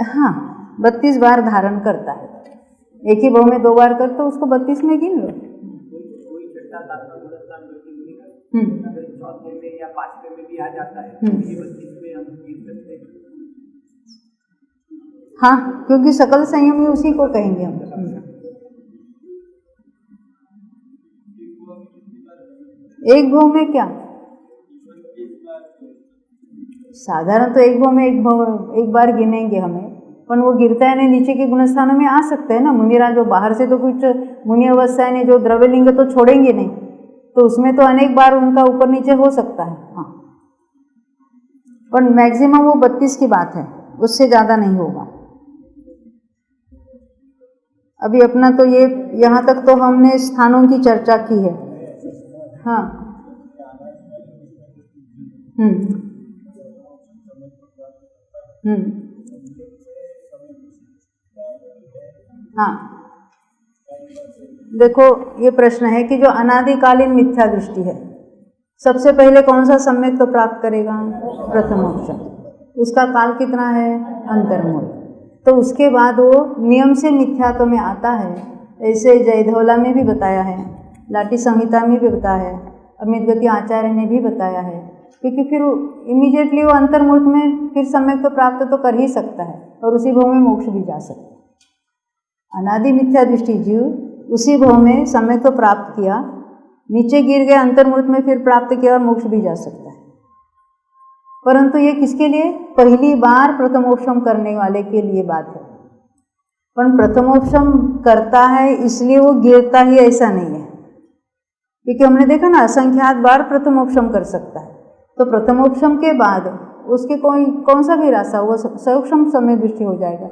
हाँ, 32 बार धारण करता है। एक ही भाव में 2 बार कर तो उसको 32 में गिन लो। चौथे में या 5वें में भी आ जाता है, ये 32 में हम गिन सकते हैं। हाँ, क्योंकि सकल संयम उसी को कहेंगे हम। एक भाव में क्या? साधारण तो एक भाव में एक बार गिनेंगे हमें, पर वो गिरता है नहीं, नीचे के गुणस्थानों में आ सकते हैं ना। मुनिराज जो बाहर से तो कुछ मुनि अवस्था ने जो द्रव्यलिंग तो छोड़ेंगे नहीं, तो उसमें तो अनेक बार उनका ऊपर नीचे हो सकता है। हाँ, पर मैक्सिमम वो 32 की बात है, उससे ज़्यादा नहीं होगा। अभी अपना तो ये यहाँ तक तो हमने स्थानों की चर्चा की है। हाँ, हाँ, देखो ये प्रश्न है कि जो अनादिकालीन मिथ्या दृष्टि है, सबसे पहले कौन सा सम्यक तो प्राप्त करेगा? प्रथमोपशम। उसका काल कितना है? अंतर्मूल। तो उसके बाद वो नियम से मिथ्यात्व में आता है। ऐसे जयधौला में भी बताया है, लाठी संहिता में भी बताया है, अमित गति आचार्य ने भी बताया है। क्योंकि फिर इमीडिएटली वो अंतर्मूर्त में फिर सम्यक तो प्राप्त तो कर ही सकता है और उसी भाव में मोक्ष भी जा सकता है। अनादि मिथ्या दृष्टि जीव उसी भाव में सम्यक तो प्राप्त किया, नीचे गिर गए अंतर्मूर्त में, फिर प्राप्त किया और मोक्ष भी जा सकता है। परंतु ये किसके लिए? पहली बार प्रथमोपशम करने वाले के लिए बात है। पर प्रथमोपशम करता है इसलिए वो गिरता ही ऐसा नहीं है, क्योंकि हमने देखा ना असंख्यात बार प्रथमोपशम कर सकता है। तो प्रथमोपशम के बाद उसके कौन सा भी रास्ता, वो सूक्ष्म समय दृष्टि हो जाएगा,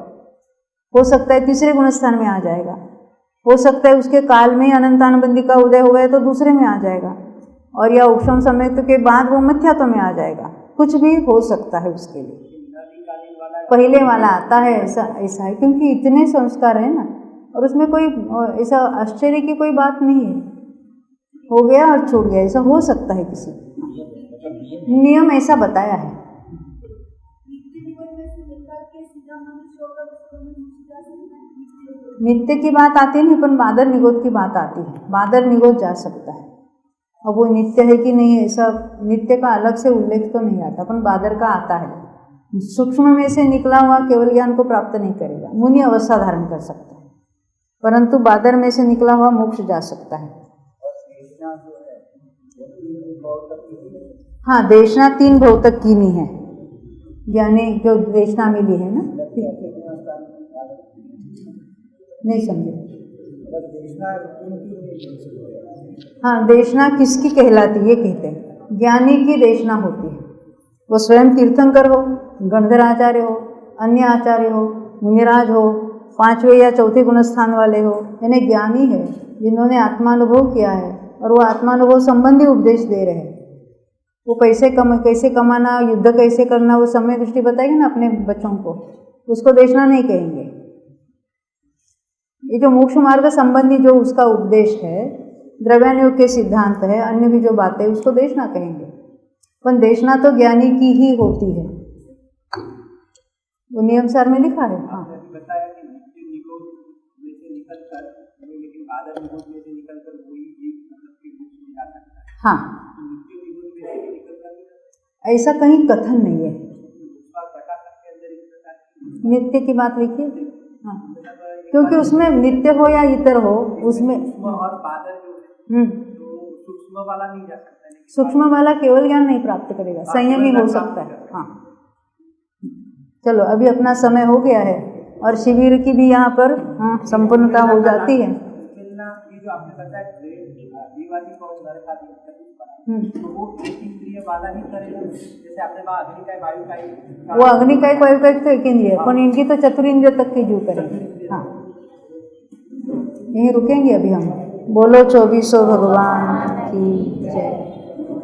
हो सकता है तीसरे गुणस्थान में आ जाएगा, हो सकता है उसके काल में अनंतानुबंधी का उदय हो गया तो दूसरे में आ जाएगा, और या उपशम समय के बाद वो मिथ्यात्व में आ जाएगा। कुछ भी हो सकता है उसके लिए। पहले वाला आता है ऐसा है, क्योंकि इतने संस्कार है ना, और उसमें कोई ऐसा आश्चर्य की कोई बात नहीं है। हो गया और छूट गया, ऐसा हो सकता है किसी, नियम ऐसा बताया है। नित्य की बात आती नहीं, पर बादर निगोद की बात आती है। बादर निगोद जा सकता है। अब वो नित्य है कि नहीं, ऐसा नित्य का अलग से उल्लेख तो नहीं आता, पर बादर का आता है। सूक्ष्म में से निकला हुआ केवल ज्ञान को प्राप्त नहीं करेगा, मुनि अवस्था धारण कर सकता है, परंतु बादर में से निकला हुआ मोक्ष जा सकता है। हाँ, देशना 3 भव तक की नहीं है, यानी जो देशना मिली है ना, नहीं समझे? हाँ, देशना किसकी कहलाती है? ये कहते हैं ज्ञानी की देशना होती है। वो स्वयं तीर्थंकर हो, गणधर आचार्य हो, अन्य आचार्य हो, मुनिराज हो, 5वें या 4थे गुणस्थान वाले हो, यानी ज्ञानी है जिन्होंने आत्मानुभव किया है और वो आत्मानुभव संबंधी उपदेश दे रहे हैं। वो पैसे कैसे कमाना, युद्ध कैसे करना, वो समय दृष्टि बताएगी ना अपने बच्चों को, उसको देशना नहीं कहेंगे। ये जो मोक्ष मार्ग संबंधी जो उसका उपदेश है, द्रव्यानुयोग के सिद्धांत है, अन्य भी जो बातें, उसको देशना कहेंगे। पर देशना तो ज्ञानी की ही होती है, वो नियम सार में लिखा है। हाँ, बताया कि नित्य निगोद में से निकलकर, लेकिन बादर निगोद में से निकलकर वही मतलब कि मोक्ष में जा सकता है। हाँ, तो नित्य निगोद में से निकलकर ऐसा कहीं कथन नहीं है। के अंदर इस प्रकार नित्य की बात लिखिए। हाँ, क्योंकि उसमें नित्य हो या इतर हो, उसमें और बादर जो है तो सूक्ष्म वाला नहीं जा सकता, सूक्ष्म वाला केवल ज्ञान नहीं प्राप्त करेगा, संयमी हो सकता है। हाँ, चलो अभी अपना समय हो गया है और शिविर की भी यहाँ पर संपूर्णता हो जाती है। ये जो आपने बताया तो वो इंद्रिय वाला ही करेगा, जैसे आपने कहा अग्निकाय वायुकाय, वो अग्निकाय वायुकाय तो एक इंद्रिय, पर इनकी तो चतुरिंद्रिय तक की जो करेंगे। हाँ, यहीं रुकेंगे अभी हम। बोलो 24 भगवान की जय।